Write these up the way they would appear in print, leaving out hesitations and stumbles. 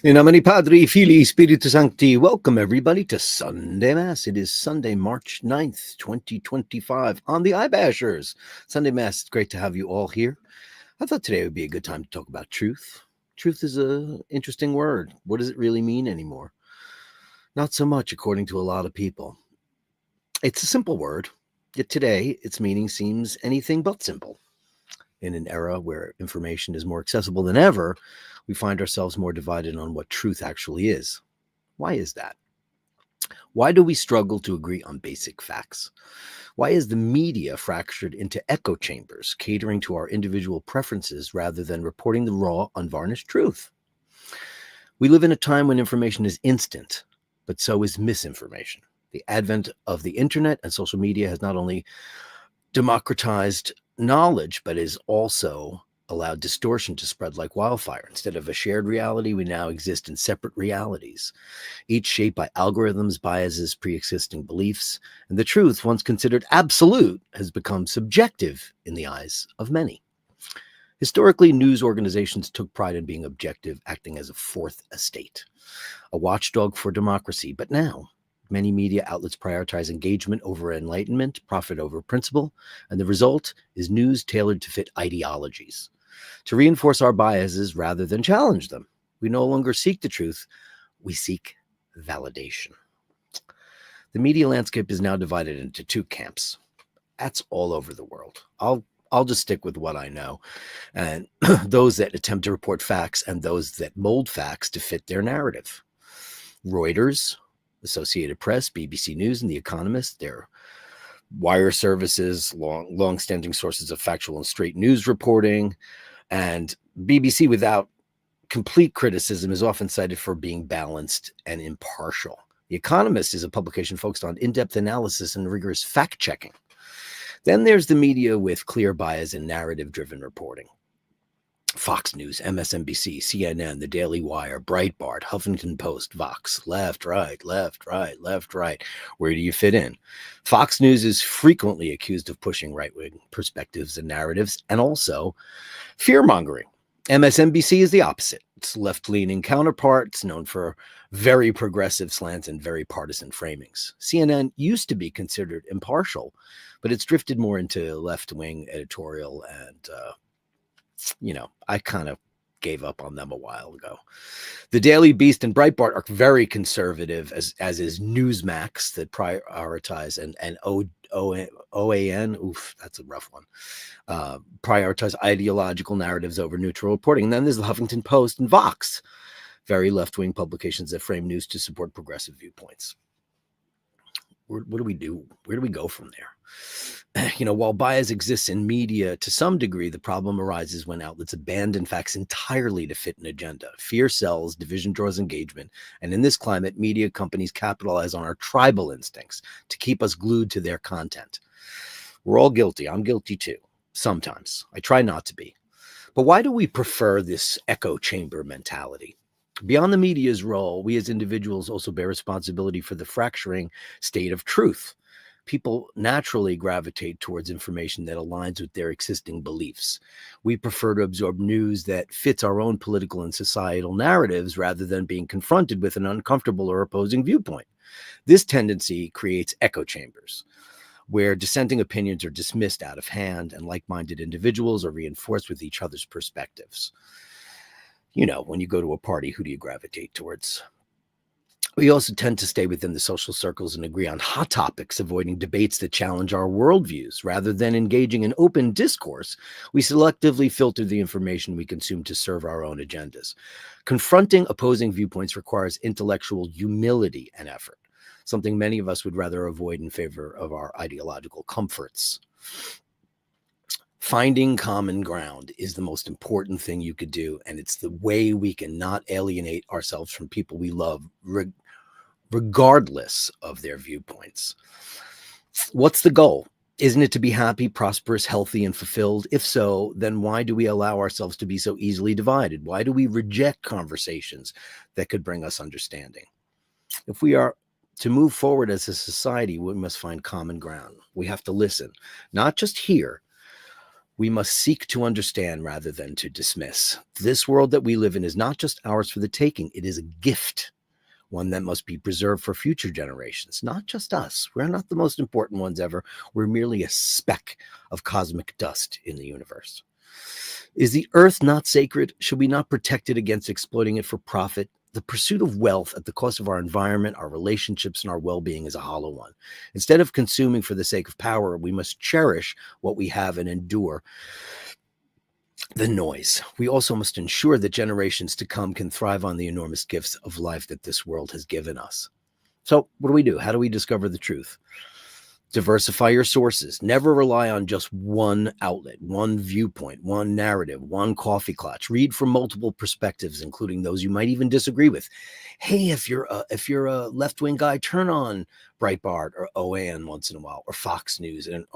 In nomine Padri, Filii, Spiritus Sancti, welcome everybody to Sunday Mass. It is Sunday, March 9th, 2025 on the iBashers. Sunday Mass, it's great to have you all here. I thought today would be a good time to talk about truth. Truth is an interesting word. What does it really mean anymore? Not so much, according to a lot of people. It's a simple word, yet today its meaning seems anything but simple. In an era where information is more accessible than ever, we find ourselves more divided on what truth actually is. Why is that? Why do we struggle to agree on basic facts? Why is the media fractured into echo chambers, catering to our individual preferences rather than reporting the raw, unvarnished truth? We live in a time when information is instant, but so is misinformation. The advent of the internet and social media has not only democratized knowledge, but is also allowed distortion to spread like wildfire. Instead of a shared reality, we now exist in separate realities, each shaped by algorithms, biases, pre-existing beliefs, and the truth, once considered absolute, has become subjective in the eyes of many. Historically, news organizations took pride in being objective, acting as a fourth estate, a watchdog for democracy. But now, many media outlets prioritize engagement over enlightenment, profit over principle, and the result is news tailored to fit ideologies, to reinforce our biases rather than challenge them. We no longer seek the truth, we seek validation. The media landscape is now divided into two camps. That's all over the world. I'll just stick with what I know, and those that attempt to report facts and those that mold facts to fit their narrative. Reuters, Associated Press, BBC News, and The Economist, their wire services, long-standing sources of factual and straight news reporting, and BBC, without complete criticism, is often cited for being balanced and impartial. The Economist is a publication focused on in-depth analysis and rigorous fact-checking. Then there's the media with clear bias and narrative-driven reporting. Fox News, MSNBC, CNN, The Daily Wire, Breitbart, Huffington Post, Vox, left, right, left, right, left, right. Where do you fit in? Fox News is frequently accused of pushing right-wing perspectives and narratives, and also fear-mongering. MSNBC is the opposite. Its left-leaning counterparts, known for very progressive slants and very partisan framings. CNN used to be considered impartial, but it's drifted more into left-wing editorial and I kind of gave up on them a while ago. The Daily Beast and Breitbart are very conservative, as is Newsmax, that prioritize, and OAN, oof, that's a rough one, prioritize ideological narratives over neutral reporting. And then there's the Huffington Post and Vox, very left-wing publications that frame news to support progressive viewpoints. What do we do? Where do we go from there? While bias exists in media to some degree, the problem arises when outlets abandon facts entirely to fit an agenda. Fear sells, division draws engagement, and in this climate, media companies capitalize on our tribal instincts to keep us glued to their content. We're all guilty. I'm guilty too. Sometimes. I try not to be. But why do we prefer this echo chamber mentality? Beyond the media's role, we as individuals also bear responsibility for the fracturing state of truth. People naturally gravitate towards information that aligns with their existing beliefs. We prefer to absorb news that fits our own political and societal narratives rather than being confronted with an uncomfortable or opposing viewpoint. This tendency creates echo chambers, where dissenting opinions are dismissed out of hand and like-minded individuals are reinforced with each other's perspectives. When you go to a party, who do you gravitate towards? We also tend to stay within the social circles and agree on hot topics, avoiding debates that challenge our worldviews. Rather than engaging in open discourse, we selectively filter the information we consume to serve our own agendas. Confronting opposing viewpoints requires intellectual humility and effort, something many of us would rather avoid in favor of our ideological comforts. Finding common ground is the most important thing you could do, and it's the way we can not alienate ourselves from people we love, regardless of their viewpoints. What's the goal? Isn't it to be happy, prosperous, healthy, and fulfilled? If so, then why do we allow ourselves to be so easily divided? Why do we reject conversations that could bring us understanding? If we are to move forward as a society, we must find common ground. We have to listen, not just hear, We must seek to understand rather than to dismiss. This world that we live in is not just ours for the taking, it is a gift, one that must be preserved for future generations, not just us. We're not the most important ones ever. We're merely a speck of cosmic dust in the universe. Is the earth not sacred? Should we not protect it against exploiting it for profit? The pursuit of wealth at the cost of our environment, our relationships, and our well-being is a hollow one. Instead of consuming for the sake of power, we must cherish what we have and endure the noise. We also must ensure that generations to come can thrive on the enormous gifts of life that this world has given us. So, what do we do? How do we discover the truth? Diversify your sources. Never rely on just one outlet, one viewpoint, one narrative, one coffee clutch. Read from multiple perspectives, including those you might even disagree with. Hey, if you're a left-wing guy, turn on Breitbart or OAN once in a while, or Fox News, and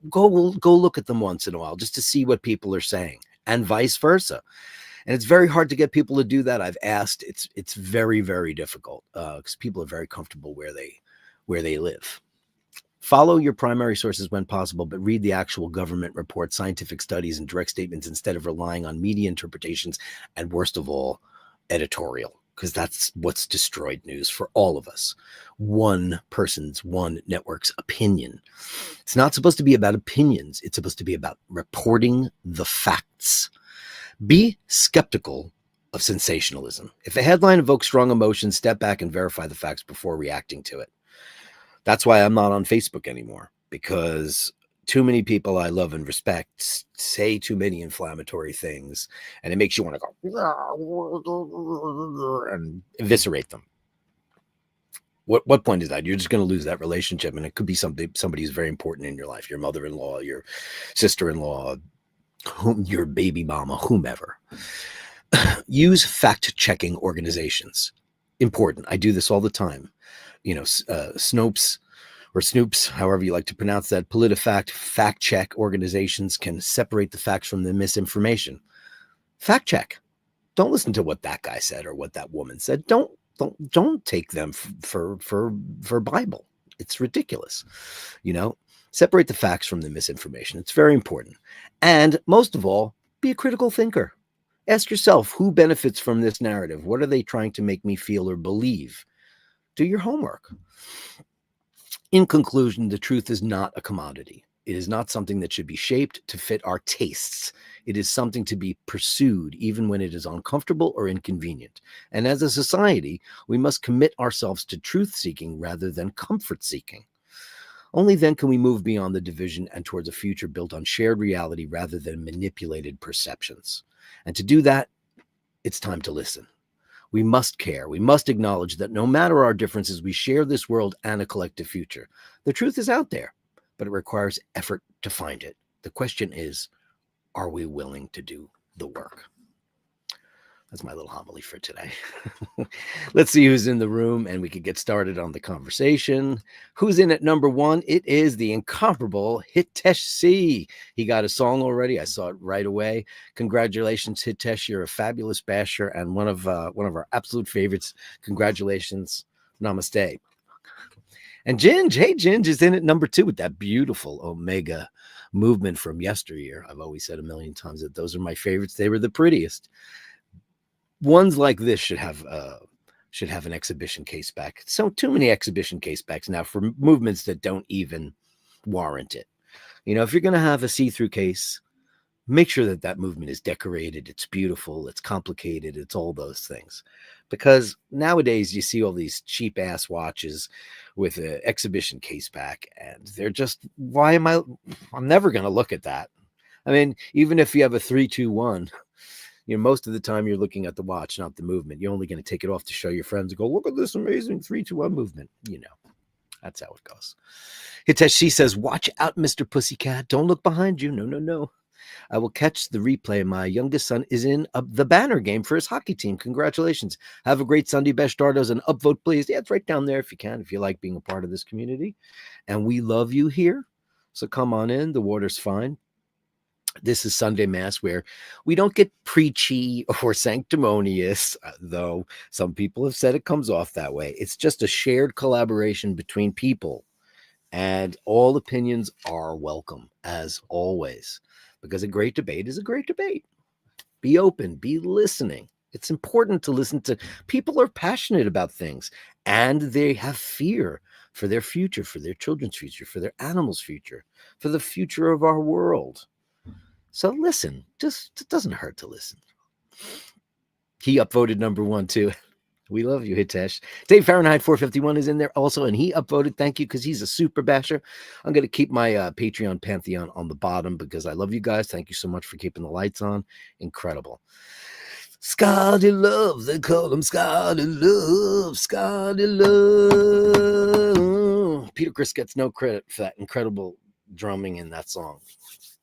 go look at them once in a while just to see what people are saying, and vice versa. And it's very hard to get people to do that. I've asked. It's very, very difficult because people are very comfortable where they live. Follow your primary sources when possible, but read the actual government reports, scientific studies, and direct statements instead of relying on media interpretations and, worst of all, editorial, because that's what's destroyed news for all of us. One person's, one network's opinion. It's not supposed to be about opinions. It's supposed to be about reporting the facts. Be skeptical of sensationalism. If a headline evokes strong emotions, step back and verify the facts before reacting to it. That's why I'm not on Facebook anymore, because too many people I love and respect say too many inflammatory things, and it makes you want to go and eviscerate them. What point is that? You're just going to lose that relationship, and it could be somebody who's very important in your life, your mother-in-law, your sister-in-law, your baby mama, whomever. Use fact-checking organizations. Important. I do this all the time. Snopes or Snoops, however you like to pronounce that, PolitiFact, fact check organizations can separate the facts from the misinformation. Fact check. Don't listen to what that guy said or what that woman said. Don't take them for Bible. It's ridiculous. Separate the facts from the misinformation. It's very important. And most of all, be a critical thinker. Ask yourself, who benefits from this narrative? What are they trying to make me feel or believe? Do your homework. In conclusion, the truth is not a commodity. It is not something that should be shaped to fit our tastes. It is something to be pursued even when it is uncomfortable or inconvenient. And as a society, we must commit ourselves to truth-seeking rather than comfort-seeking. Only then can we move beyond the division and towards a future built on shared reality rather than manipulated perceptions. And to do that, it's time to listen. We must care. We must acknowledge that no matter our differences, we share this world and a collective future. The truth is out there, but it requires effort to find it. The question is, are we willing to do the work? That's my little homily for today. Let's see who's in the room, and we can get started on the conversation. Who's in at number one? It is the incomparable Hitesh C. He got a song already. I saw it right away. Congratulations, Hitesh. You're a fabulous basher and one of our absolute favorites. Congratulations. Namaste. And Ginge, hey, Ginge is in at number two with that beautiful Omega movement from yesteryear. I've always said a million times that those are my favorites. They were the prettiest. Ones like this should have an exhibition case back. So too many exhibition case backs now for movements that don't even warrant it. If you're going to have a see-through case, make sure that movement is decorated, it's beautiful, it's complicated, it's all those things. Because nowadays you see all these cheap ass watches with an exhibition case back, and they're just, I'm never going to look at that. I mean, even if you have a 3-2-1, most of the time you're looking at the watch, not the movement. You're only going to take it off to show your friends and go, look at this amazing 3-2-1 movement. That's how it goes. Hitesh says, watch out, Mr. Pussycat. Don't look behind you. No. I will catch the replay. My youngest son is in the banner game for his hockey team. Congratulations. Have a great Sunday, Basherdirk, and upvote, please. Yeah, it's right down there if you can, if you like being a part of this community. And we love you here. So come on in. The water's fine. This is Sunday Mass, where we don't get preachy or sanctimonious, though some people have said it comes off that way. It's just a shared collaboration between people, and all opinions are welcome, as always. because a great debate is a great debate. Be open, be listening. It's important to listen to people are passionate about things and they have fear for their future, for their children's future, for their animals' future, for the future of our world. So listen, just it doesn't hurt to listen. He upvoted number one too. We love you, Hitesh. Dave Fahrenheit 451 is in there also, and he upvoted. Thank you, because he's a super basher. I'm going to keep my Patreon Pantheon on the bottom because I love you guys. Thank you so much for keeping the lights on. Incredible. Scotty Love, they call him Scotty Love, Scotty Love. Peter Criss gets no credit for that incredible drumming in that song.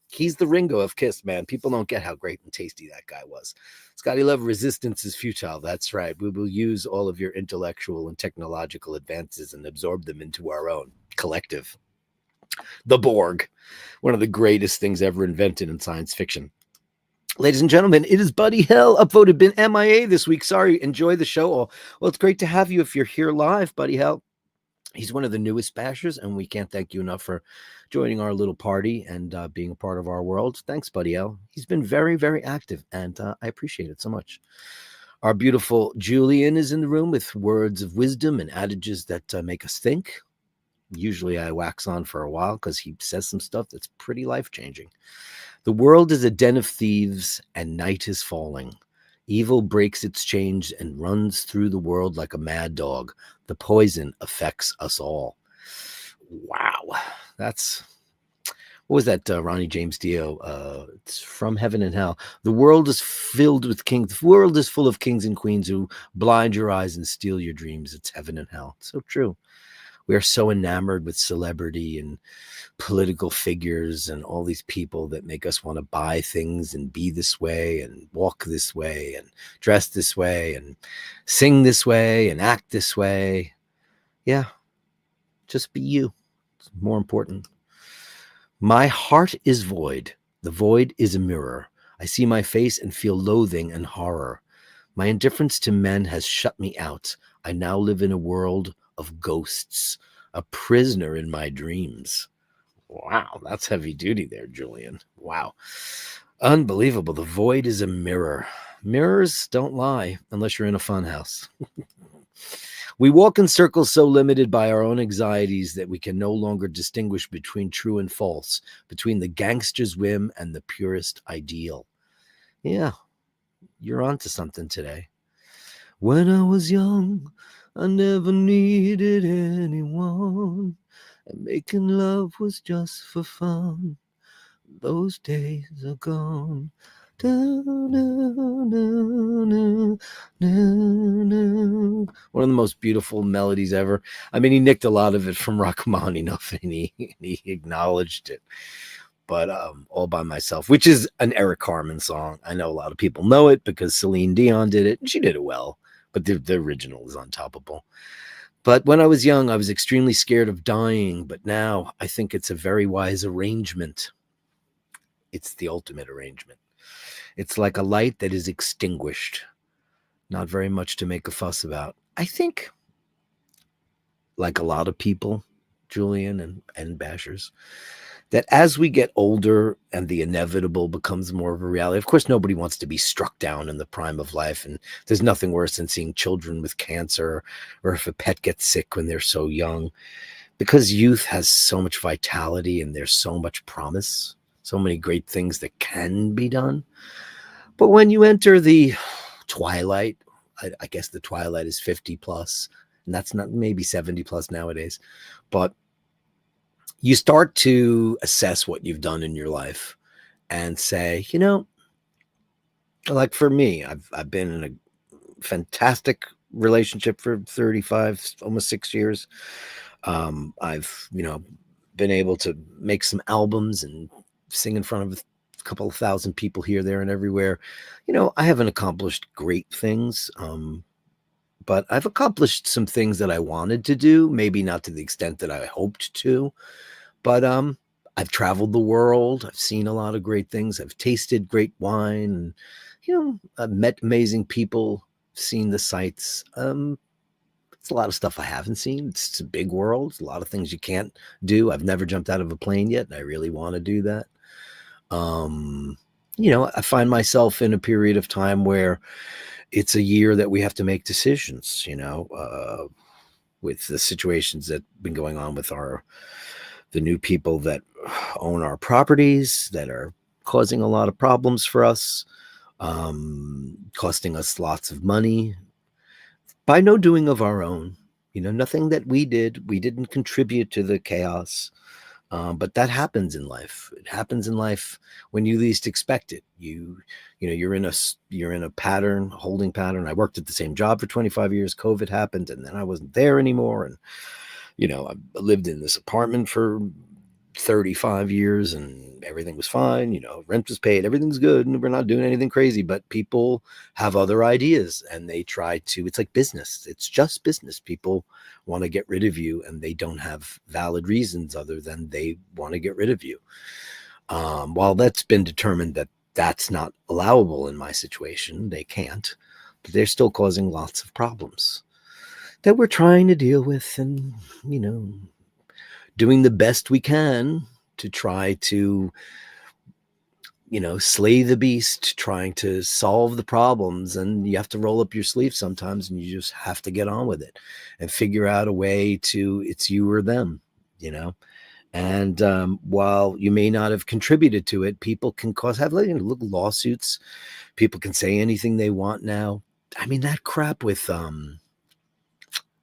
He's the Ringo of Kiss, man. People don't get how great and tasty that guy was. Scotty Love, resistance is futile. That's right. We will use all of your intellectual and technological advances and absorb them into our own collective. The Borg, one of the greatest things ever invented in science fiction. Ladies and gentlemen, it is Buddy Hell, upvoted, been MIA this week. Sorry, enjoy the show all. Well, it's great to have you if you're here live, Buddy Hell. He's one of the newest bashers, and we can't thank you enough for joining our little party and being a part of our world. Thanks, Buddy L. He's been very, very active, and I appreciate it so much. Our beautiful Julian is in the room with words of wisdom and adages that make us think. Usually I wax on for a while because he says some stuff that's pretty life-changing. The world is a den of thieves, and night is falling. Evil breaks its chains and runs through the world like a mad dog. The poison affects us all. Wow. That's, what was that, Ronnie James Dio? It's From Heaven and Hell. The world is filled with kings. The world is full of kings and queens who blind your eyes and steal your dreams. It's heaven and hell. It's so true. We are so enamored with celebrity and political figures and all these people that make us want to buy things and be this way and walk this way and dress this way and sing this way and act this way. Yeah, just be you. It's more important. My heart is void. The void is a mirror. I see my face and feel loathing and horror. My indifference to men has shut me out. I now live in a world of ghosts, a prisoner in my dreams. Wow, that's heavy duty there, Julian. Wow. Unbelievable. The void is a mirror. Mirrors don't lie unless you're in a fun house. We walk in circles so limited by our own anxieties that we can no longer distinguish between true and false, between the gangster's whim and the purest ideal. Yeah, you're onto something today. When I was young, I never needed anyone, and making love was just for fun. Those days are gone. One of the most beautiful melodies ever. I mean, he nicked a lot of it from Rachmaninoff, and he acknowledged it. But All by Myself, which is an Eric Carmen song. I know a lot of people know it because Celine Dion did it, and she did it well. But the original is untoppable. But when I was young, I was extremely scared of dying. But now I think it's a very wise arrangement. It's the ultimate arrangement. It's like a light that is extinguished. Not very much to make a fuss about. I think, like a lot of people, Julian and bashers, that as we get older and the inevitable becomes more of a reality, of course, nobody wants to be struck down in the prime of life. And there's nothing worse than seeing children with cancer or if a pet gets sick when they're so young, because youth has so much vitality and there's so much promise, so many great things that can be done. But when you enter the twilight, I guess the twilight is 50 plus, and that's not maybe 70 plus nowadays, but you start to assess what you've done in your life and say, you know, like for me, I've been in a fantastic relationship for 35, almost 6 years. I've, been able to make some albums and sing in front of a couple of thousand people here, there, and everywhere. I haven't accomplished great things, but I've accomplished some things that I wanted to do, maybe not to the extent that I hoped to. But I've traveled the world. I've seen a lot of great things. I've tasted great wine. And, I've met amazing people, seen the sights. It's a lot of stuff I haven't seen. It's a big world. It's a lot of things you can't do. I've never jumped out of a plane yet, and I really want to do that. Um, I find myself in a period of time where it's a year that we have to make decisions, with the situations that have been going on with the new people that own our properties that are causing a lot of problems for us, costing us lots of money by no doing of our own. Nothing that we did. We didn't contribute to the chaos. But that happens in life. It happens in life when you least expect it. You're in a pattern, holding pattern. I worked at the same job for 25 years. COVID happened, and then I wasn't there anymore. And I lived in this apartment for 35 years, and everything was fine. Rent was paid, everything's good, and we're not doing anything crazy. But people have other ideas, and they try to. It's like business. It's just business. People want to get rid of you, and they don't have valid reasons other than they want to get rid of you. While that's been determined that that's not allowable in my situation, they can't. But they're still causing lots of problems that we're trying to deal with, and doing the best we can to try to slay the beast, trying to solve the problems. And you have to roll up your sleeves sometimes, and you just have to get on with it and figure out a way to, it's you or them. And while you may not have contributed to it, people can have lawsuits. People can say anything they want now. I mean, that crap with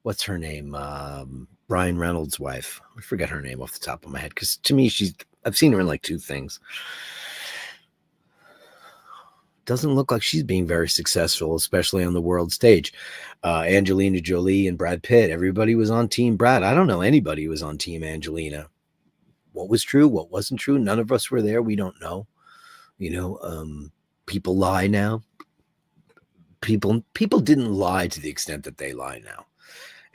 what's her name, Ryan Reynolds' wife. I forget her name off the top of my head, because to me, I've seen her in like 2 things. Doesn't look like she's being very successful, especially on the world stage. Angelina Jolie and Brad Pitt. Everybody was on Team Brad. I don't know anybody who was on Team Angelina. What was true? What wasn't true? None of us were there. We don't know. People lie now. People didn't lie to the extent that they lie now.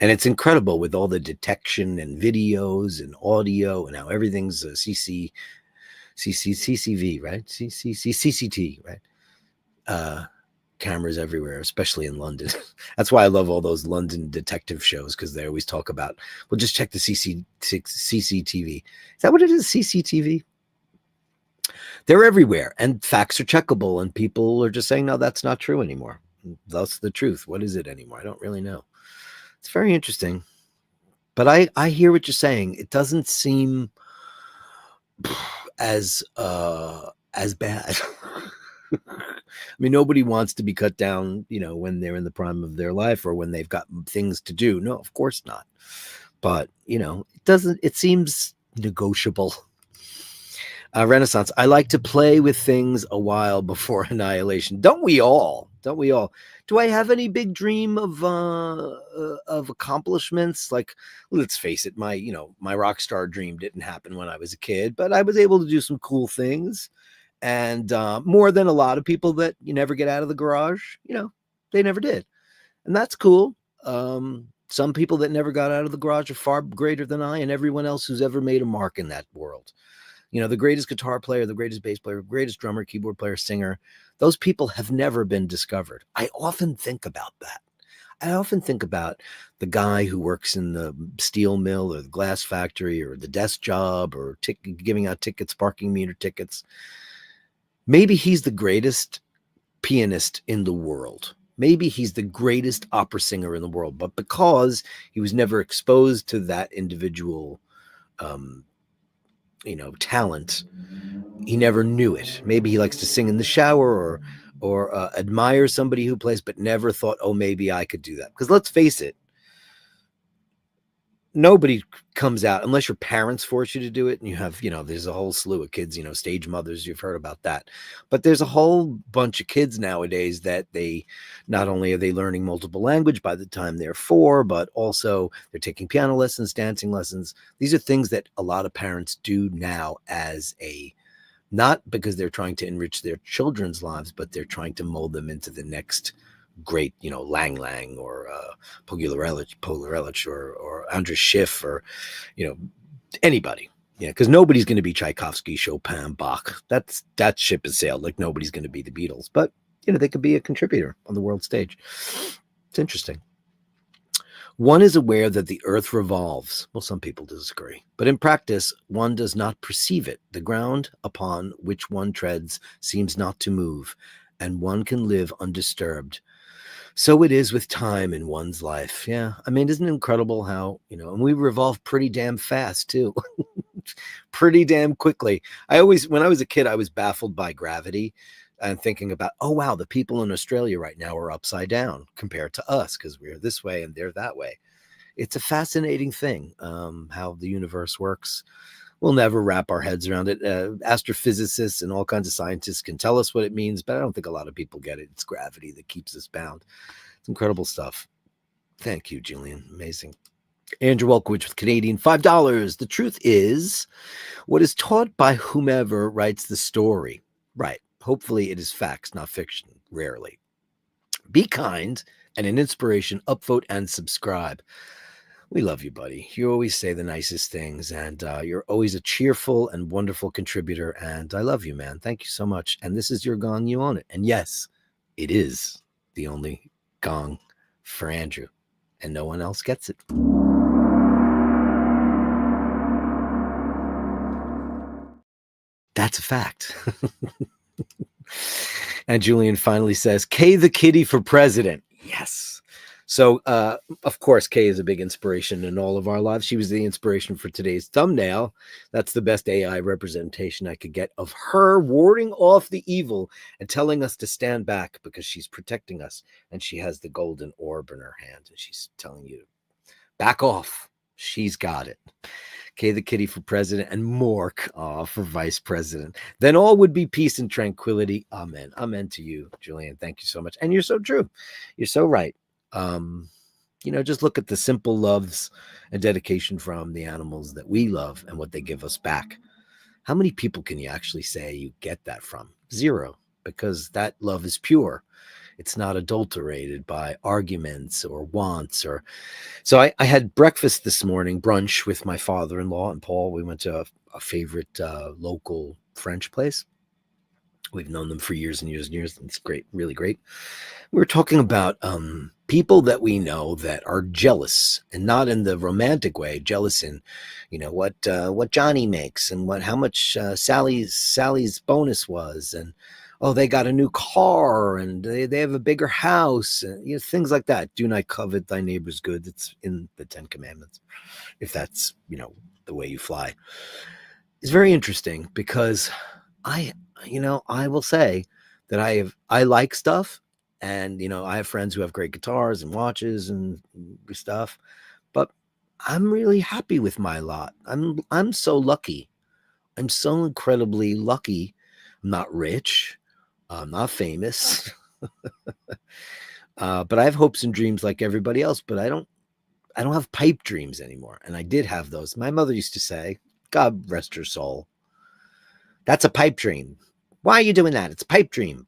And it's incredible with all the detection and videos and audio and how everything's CCTV, right? CCT, right? Cameras everywhere, especially in London. That's why I love all those London detective shows, because they always talk about, well, just check the CCTV. Is that what it is? CCTV? They're everywhere, and facts are checkable, and people are just saying, no, that's not true anymore. That's the truth. What is it anymore? I don't really know. It's very interesting. But I hear what you're saying. It doesn't seem as bad. I mean, nobody wants to be cut down, when they're in the prime of their life or when they've got things to do. No, of course not. But, it seems negotiable. Renaissance. I like to play with things a while before annihilation. Don't we all? Don't we all? Do I have any big dream of accomplishments? Like, let's face it, my rock star dream didn't happen when I was a kid, but I was able to do some cool things, and more than a lot of people that you never get out of the garage. They never did, and that's cool. Some people that never got out of the garage are far greater than I and everyone else who's ever made a mark in that world. The greatest guitar player, the greatest bass player, greatest drummer, keyboard player, singer, those people have never been discovered. I often think about that. I often think about the guy who works in the steel mill or the glass factory or the desk job or giving out tickets, parking meter tickets. Maybe he's the greatest pianist in the world. Maybe he's the greatest opera singer in the world, but because he was never exposed to that individual talent, he never knew it. Maybe he likes to sing in the shower or admire somebody who plays, but never thought, oh, maybe I could do that. Because let's face it, nobody comes out unless your parents force you to do it. And you have, there's a whole slew of kids, stage mothers, you've heard about that. But there's a whole bunch of kids nowadays that they, not only are they learning multiple language by the time they're 4, but also they're taking piano lessons, dancing lessons. These are things that a lot of parents do now not because they're trying to enrich their children's lives, but they're trying to mold them into the next great, Lang Lang or Polarellich or Andras Schiff or, anybody. Because nobody's going to be Tchaikovsky, Chopin, Bach. That ship has sailed. Like nobody's going to be the Beatles, but they could be a contributor on the world stage. It's interesting. One is aware that the earth revolves. Well, some people disagree. But in practice, one does not perceive it. The ground upon which one treads seems not to move, and one can live undisturbed. So it is with time in one's life. Yeah. I mean, isn't it incredible how, and we revolve pretty damn fast too. Pretty damn quickly. When I was a kid, I was baffled by gravity and thinking about, oh, wow, the people in Australia right now are upside down compared to us because we're this way and they're that way. It's a fascinating thing, how the universe works. We'll never wrap our heads around it. Astrophysicists and all kinds of scientists can tell us what it means, but I don't think a lot of people get it. It's gravity that keeps us bound. It's incredible stuff. Thank you, Julian. Amazing. Andrew Welkowicz with Canadian $5. The truth is, what is taught by whomever writes the story. Right. Hopefully it is facts, not fiction. Rarely. Be kind and an inspiration. Upvote and subscribe. We love you, buddy. You always say the nicest things, and you're always a cheerful and wonderful contributor, and I love you, man. Thank you so much. And this is your gong. You own it. And yes, it is the only gong for Andrew, and no one else gets it. That's a fact. And Julian finally says, Kay the kitty for president. Yes. So, of course, Kay is a big inspiration in all of our lives. She was the inspiration for today's thumbnail. That's the best AI representation I could get of her warding off the evil and telling us to stand back because she's protecting us. And she has the golden orb in her hand. And she's telling you, back off. She's got it. Kay the kitty for president and Mork for vice president. Then all would be peace and tranquility. Amen. Amen to you, Julian. Thank you so much. And you're so true. You're so right. Just look at the simple loves and dedication from the animals that we love and what they give us back. How many people can you actually say you get that from? Zero, because that love is pure. It's not adulterated by arguments or wants. So I had breakfast this morning, brunch with my father-in-law and Paul. We went to a favorite local French place. We've known them for years and years and years. It's great, really great. We were talking about people that we know that are jealous, and not in the romantic way, jealous in, what Johnny makes and how much Sally's bonus was, and they got a new car and they have a bigger house, and things like that. Do not covet thy neighbor's good. It's in the 10 Commandments, if that's the way you fly. It's very interesting because I will say that I like stuff, and I have friends who have great guitars and watches and stuff, but I'm really happy with my lot. I'm so lucky. I'm so incredibly lucky. I'm not rich. I'm not famous. But I have hopes and dreams like everybody else, but I don't have pipe dreams anymore. And I did have those. My mother used to say, God rest her soul, that's a pipe dream. Why are you doing that? It's a pipe dream.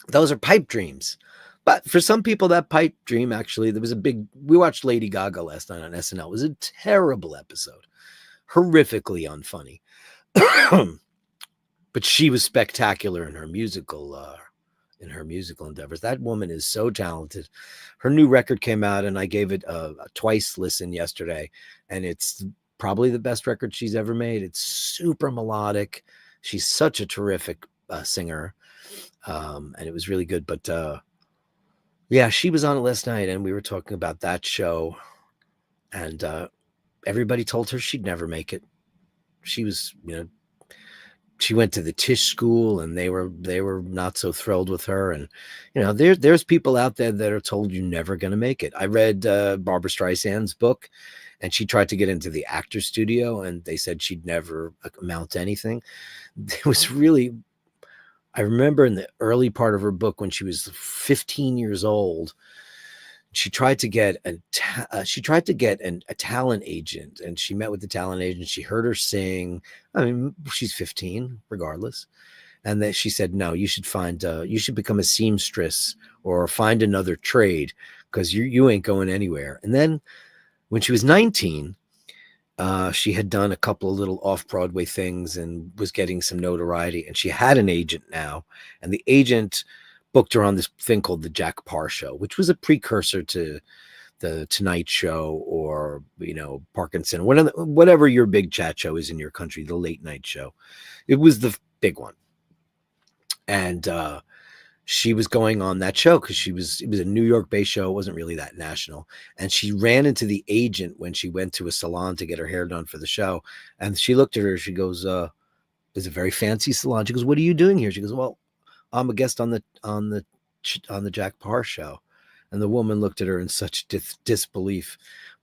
Those are pipe dreams. But for some people, that pipe dream, actually, we watched Lady Gaga last night on SNL. It was a terrible episode. Horrifically unfunny. But she was spectacular in her musical endeavors. That woman is so talented. Her new record came out, and I gave it a twice listen yesterday, and it's probably the best record she's ever made. It's super melodic. She's such a terrific singer, and it was really good. But yeah, she was on it last night, and we were talking about that show, and everybody told her she'd never make it. She was, she went to the Tisch school, and they were not so thrilled with her. And there's people out there that are told you're never going to make it. I read Barbara Streisand's book, and she tried to get into the actor studio, and they said she'd never amount to anything. It was really, I remember in the early part of her book when she was 15 years old, she tried to get a talent agent, and she met with the talent agent. She heard her sing. I mean, she's 15 regardless. And then she said, no, you should become a seamstress or find another trade, because you ain't going anywhere. And then when she was 19, she had done a couple of little off-Broadway things and was getting some notoriety, and she had an agent now, and the agent booked her on this thing called the Jack Parr Show, which was a precursor to the Tonight Show or, Parkinson, whatever your big chat show is in your country, the late night show. It was the big one. And she was going on that show because it was a New York based show. It wasn't really that national. And she ran into the agent when she went to a salon to get her hair done for the show. And she looked at her, she goes, it's a very fancy salon. She goes, "What are you doing here?" She goes, "Well, I'm a guest on the Jack Parr show." And the woman looked at her in such disbelief.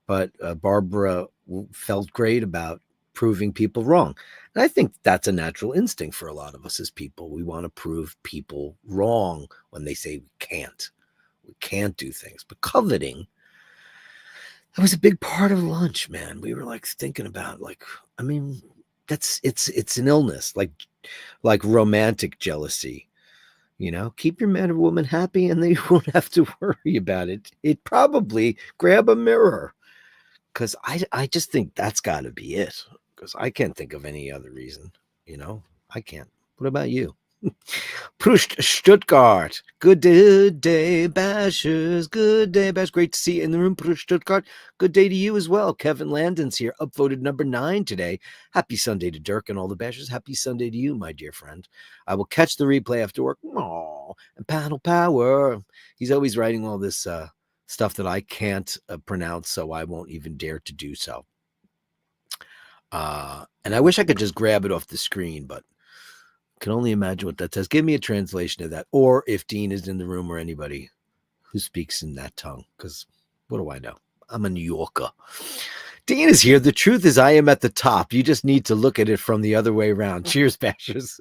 But Barbara felt great about proving people wrong. And I think that's a natural instinct for a lot of us as people. We want to prove people wrong when they say we can't. We can't do things. But coveting, that was a big part of lunch, man. We were like thinking about, it's an illness, like romantic jealousy. Keep your man or woman happy and they won't have to worry about it. It probably grab a mirror, because I just think that's got to be it, because I can't think of any other reason. I can't. What about you? Proust Stuttgart. Good day, Bashers. Good day, Bash. Great to see you in the room, Proust Stuttgart. Good day to you as well. Kevin Landon's here, upvoted number 9 today. Happy Sunday to Dirk and all the Bashers. Happy Sunday to you, my dear friend. I will catch the replay after work. Aww. And Panel Power. He's always writing all this stuff that I can't pronounce, so I won't even dare to do so. And I wish I could just grab it off the screen, but can only imagine what that says. Give me a translation of that, or if Dean is in the room or anybody who speaks in that tongue, because what do I know? I'm a New Yorker. Dean is here. The truth is I am at the top. You just need to look at it from the other way around. Cheers, Bashers.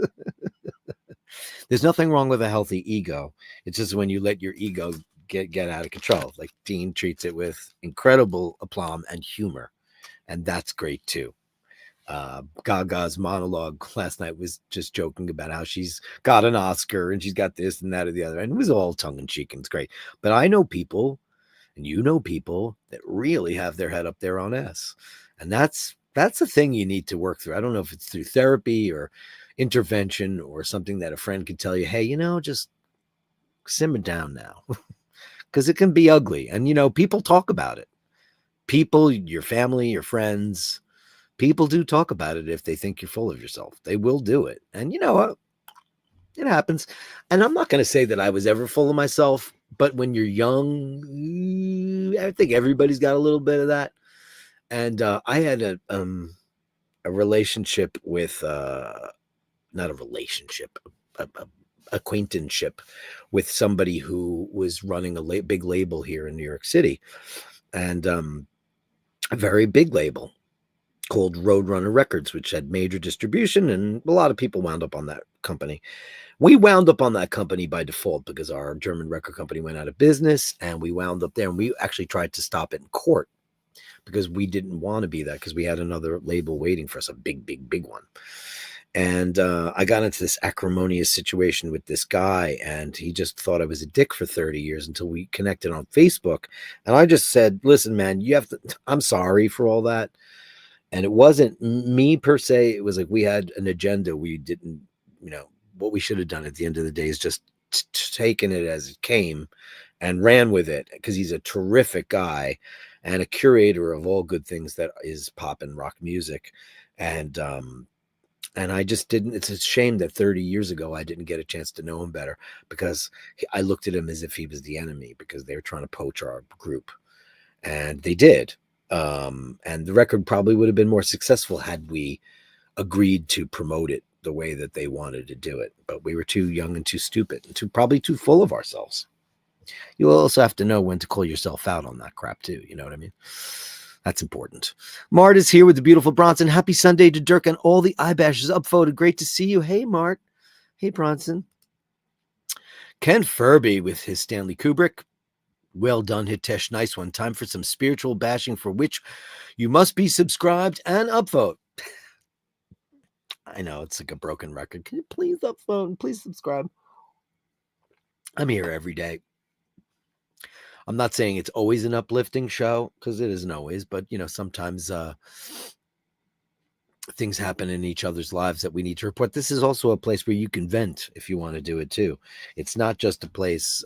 There's nothing wrong with a healthy ego. It's just when you let your ego get out of control. Like Dean treats it with incredible aplomb and humor, and that's great too. Gaga's monologue last night was just joking about how she's got an Oscar and she's got this and that or the other, and it was all tongue-in-cheek and it's great. But I know people, and you know people, that really have their head up their own ass, and that's a thing you need to work through. I don't know if it's through therapy or intervention or something that a friend can tell you, hey, just simmer down now, because it can be ugly. And people talk about it. People, your family, your friends, people do talk about it. If they think you're full of yourself, they will do it. And you know what? It happens. And I'm not going to say that I was ever full of myself, but when you're young, I think everybody's got a little bit of that. And I had a relationship with, not a relationship, a acquaintanceship with somebody who was running a big label here in New York City, and a very big label called Roadrunner Records, which had major distribution, and a lot of people wound up on that company. We wound up on that company by default because our German record company went out of business, and we wound up there, and we actually tried to stop it in court because we didn't want to be that, because we had another label waiting for us, a big one. And I got into this acrimonious situation with this guy, and he just thought I was a dick for 30 years until we connected on Facebook. And I just said, listen, man, I'm sorry for all that. And it wasn't me per se. It was like we had an agenda. We didn't, what we should have done at the end of the day is just taken it as it came and ran with it, because he's a terrific guy and a curator of all good things that is pop and rock music. And I just didn't. It's a shame that 30 years ago I didn't get a chance to know him better, because I looked at him as if he was the enemy, because they were trying to poach our group, and they did. And the record probably would have been more successful had we agreed to promote it the way that they wanted to do it. But we were too young and too stupid and probably too full of ourselves. You also have to know when to call yourself out on that crap too. You know what I mean? That's important. Mart is here with the beautiful Bronson. Happy Sunday to Dirk and all the eyebashers upvoted. Great to see you. Hey, Mart. Hey, Bronson. Ken Furby with his Stanley Kubrick. Well done, Hitesh. Nice one. Time for some spiritual bashing, for which you must be subscribed and upvote. I know it's like a broken record. Can you please upvote and please subscribe? I'm here every day. I'm not saying it's always an uplifting show, because it isn't always, but sometimes things happen in each other's lives that we need to report. This is also a place where you can vent if you want to do it too. It's not just a place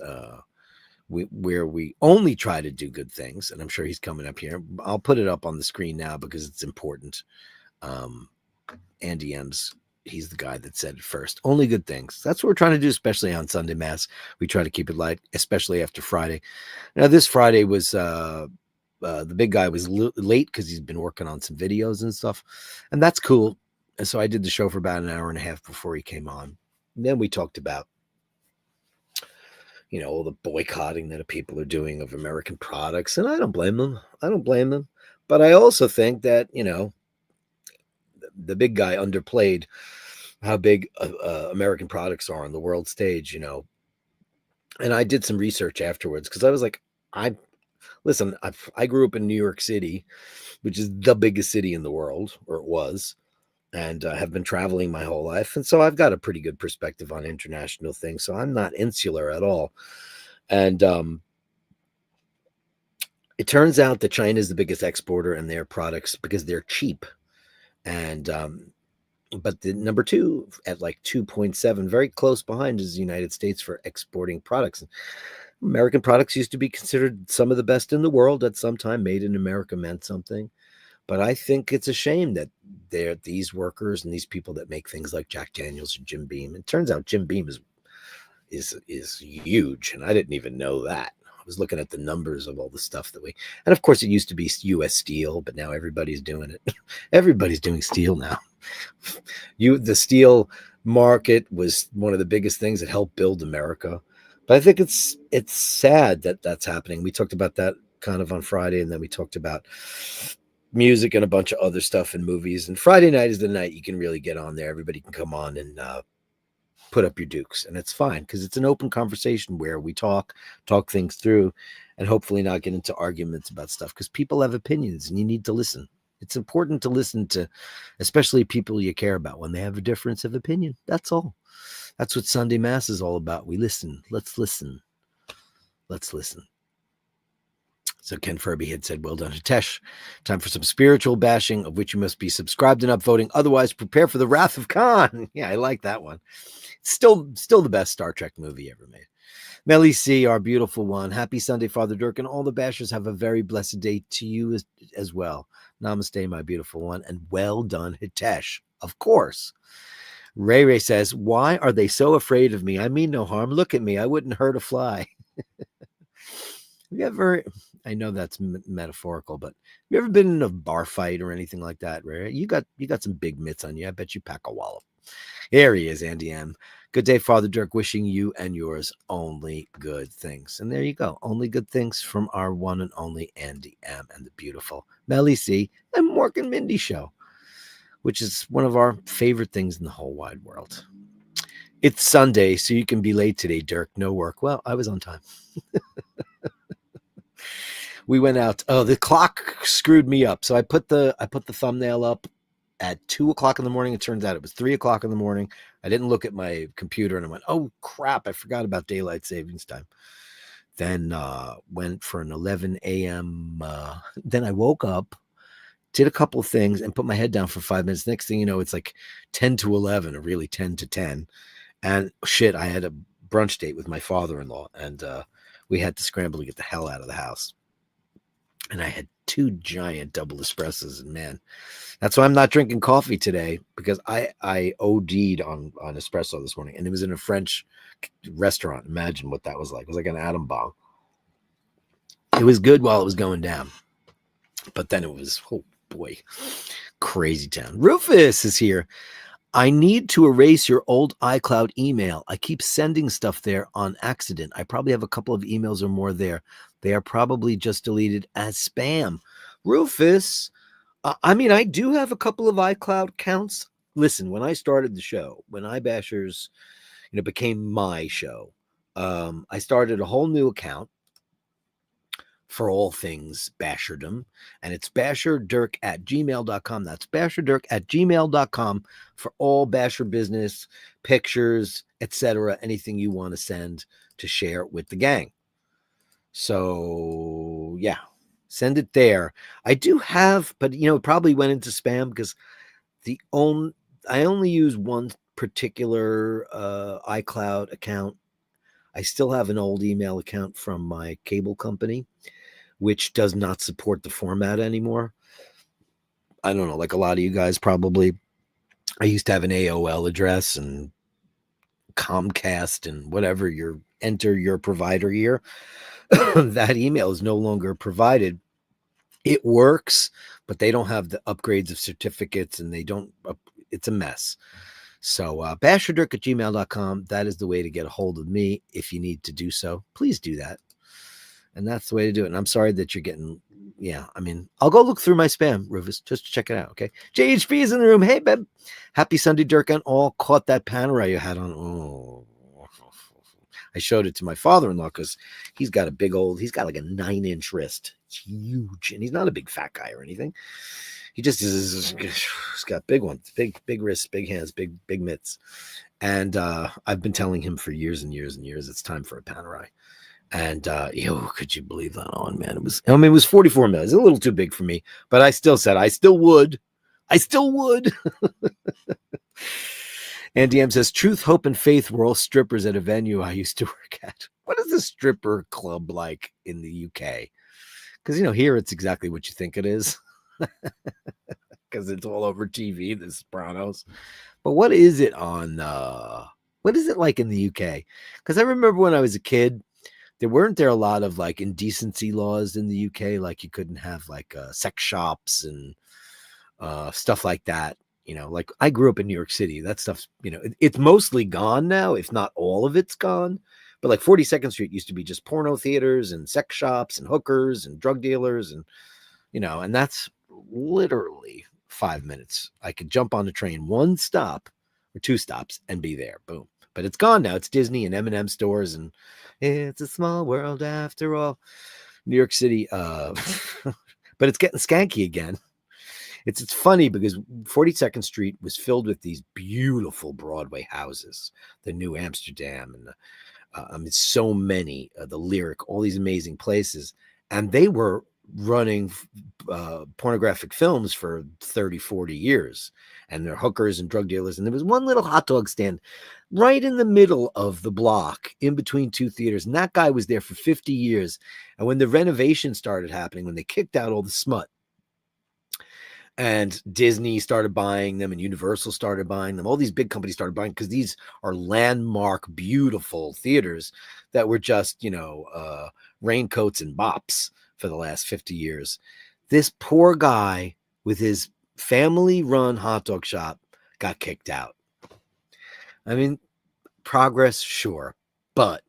where we only try to do good things. And I'm sure he's coming up here. I'll put it up on the screen now because it's important. Um, Andy M's, he's the guy that said it first. Only good things. That's what we're trying to do, especially on Sunday Mass. We try to keep it light, especially after Friday. Now, this Friday was the big guy was late because he's been working on some videos and stuff, and that's cool. And so I did the show for about an hour and a half before he came on. And then we talked about, all the boycotting that people are doing of American products, and I don't blame them. But I also think that the big guy underplayed how big American products are on the world stage. And I did some research afterwards because I was like, I grew up in New York City, which is the biggest city in the world, or it was, and have been traveling my whole life. And so I've got a pretty good perspective on international things. So I'm not insular at all. And it turns out that China is the biggest exporter in their products because they're cheap. And but the number two at like 2.7, very close behind, is the United States for exporting products. American products used to be considered some of the best in the world at some time. Made in America meant something. But I think it's a shame that these workers and these people that make things like Jack Daniels and Jim Beam. It turns out Jim Beam is huge, and I didn't even know that. I was looking at the numbers of all the stuff and of course it used to be U.S. Steel, but now everybody's doing it. Everybody's doing steel now. The steel market was one of the biggest things that helped build America. But I think it's sad that that's happening. We talked about that kind of on Friday, and then we talked about music and a bunch of other stuff in movies. And Friday night is the night you can really get on there. Everybody can come on and put up your dukes, and it's fine because it's an open conversation where we talk things through, and hopefully not get into arguments about stuff, because people have opinions and you need to listen. It's important to listen to, especially people you care about, when they have a difference of opinion. That's all. That's what Sunday Mass is all about. We listen. Let's listen. So Ken Furby had said, well done, Hitesh. Time for some spiritual bashing, of which you must be subscribed and upvoting. Otherwise, prepare for the wrath of Khan. Yeah, I like that one. Still the best Star Trek movie ever made. Melly C, our beautiful one. Happy Sunday, Father Dirk, and all the bashers have a very blessed day to you as well. Namaste, my beautiful one, and well done, Hitesh. Of course. Ray says, why are they so afraid of me? I mean no harm. Look at me. I wouldn't hurt a fly. I know that's metaphorical, but have you ever been in a bar fight or anything like that, Ray? You got some big mitts on you. I bet you pack a wallop. Here he is, Andy M. Good day, Father Dirk. Wishing you and yours only good things. And there you go. Only good things from our one and only Andy M. and the beautiful Melly C. and Mork and Mindy show, which is one of our favorite things in the whole wide world. It's Sunday, so you can be late today, Dirk. No work. Well, I was on time. We went out. Oh, the clock screwed me up. So I put the thumbnail up at 2:00 in the morning. It turns out it was 3:00 in the morning. I didn't look at my computer, and I went, oh crap, I forgot about daylight savings time. Then went for an 11 a.m. Then I woke up, did a couple of things, and put my head down for 5 minutes. Next thing you know, it's like 10 to 11, or really 10 to 10. And shit, I had a brunch date with my father-in-law, and we had to scramble to get the hell out of the house. And I had 2 giant double espressos, and man, that's why I'm not drinking coffee today, because I OD'd on espresso this morning, and it was in a French restaurant. Imagine what that was like. It was like an atom bomb. It was good while it was going down, but then it was, oh boy, crazy town. Rufus is here. I need to erase your old iCloud email. I keep sending stuff there on accident. I probably have a couple of emails or more there. They are probably just deleted as spam. Rufus, I do have a couple of iCloud accounts. Listen, when I started the show, when iBashers, became my show, I started a whole new account for all things Basherdom, and it's basherdirk@gmail.com. That's basherdirk@gmail.com for all Basher business, pictures, etc., anything you want to send to share with the gang. So yeah, send it there. I do have, but it probably went into spam because I only use one particular iCloud account. I still have an old email account from my cable company, which does not support the format anymore. I don't know, like a lot of you guys probably. I used to have an AOL address and Comcast and whatever your enter your provider here. That email is no longer provided. It works, but they don't have the upgrades of certificates and they don't, it's a mess. So basherdirk@gmail.com, that is the way to get a hold of me. If you need to do so, please do that. And that's the way to do it. And I'm sorry that you're getting, yeah, I mean, I'll go look through my spam, Rufus, just to check it out, okay? JHP is in the room. Hey, babe. Happy Sunday, Dirk, and all. Caught that panerai you had on. Oh, I showed it to my father-in-law because he's got like a 9-inch wrist. It's huge. And he's not a big fat guy or anything. He just is, he's got big ones, big wrists, big hands, big mitts. And I've been telling him for years and years and years, it's time for a panerai. And could you believe that on, man? It was 44 minutes. It's a little too big for me, but I still said I still would. Andy M says, truth, hope, and faith were all strippers at a venue I used to work at. What is a stripper club like in the UK? Because, here it's exactly what you think it is. Because it's all over TV, the Sopranos. But what is it on, what is it like in the UK? Because I remember when I was a kid, weren't there a lot of like indecency laws in the UK? Like you couldn't have like sex shops and stuff like that. Like I grew up in New York City. That stuff's, it's mostly gone now, if not all of it's gone. But like 42nd Street used to be just porno theaters and sex shops and hookers and drug dealers. And, and that's literally 5 minutes. I could jump on the train 1 stop or 2 stops and be there. Boom. But it's gone now. It's Disney and M&M stores and it's a small world after all. New York City. But it's getting skanky again. It's funny because 42nd Street was filled with these beautiful Broadway houses, the New Amsterdam and so many, the Lyric, all these amazing places. And they were running pornographic films for 30, 40 years. And they're hookers and drug dealers. And there was one little hot dog stand right in the middle of the block in between 2 theaters. And that guy was there for 50 years. And when the renovation started happening, when they kicked out all the smut, and Disney started buying them and Universal started buying them, all these big companies started buying, because these are landmark, beautiful theaters that were just, raincoats and bops for the last 50 years. This poor guy with his family-run hot dog shop got kicked out. I mean, progress, sure, but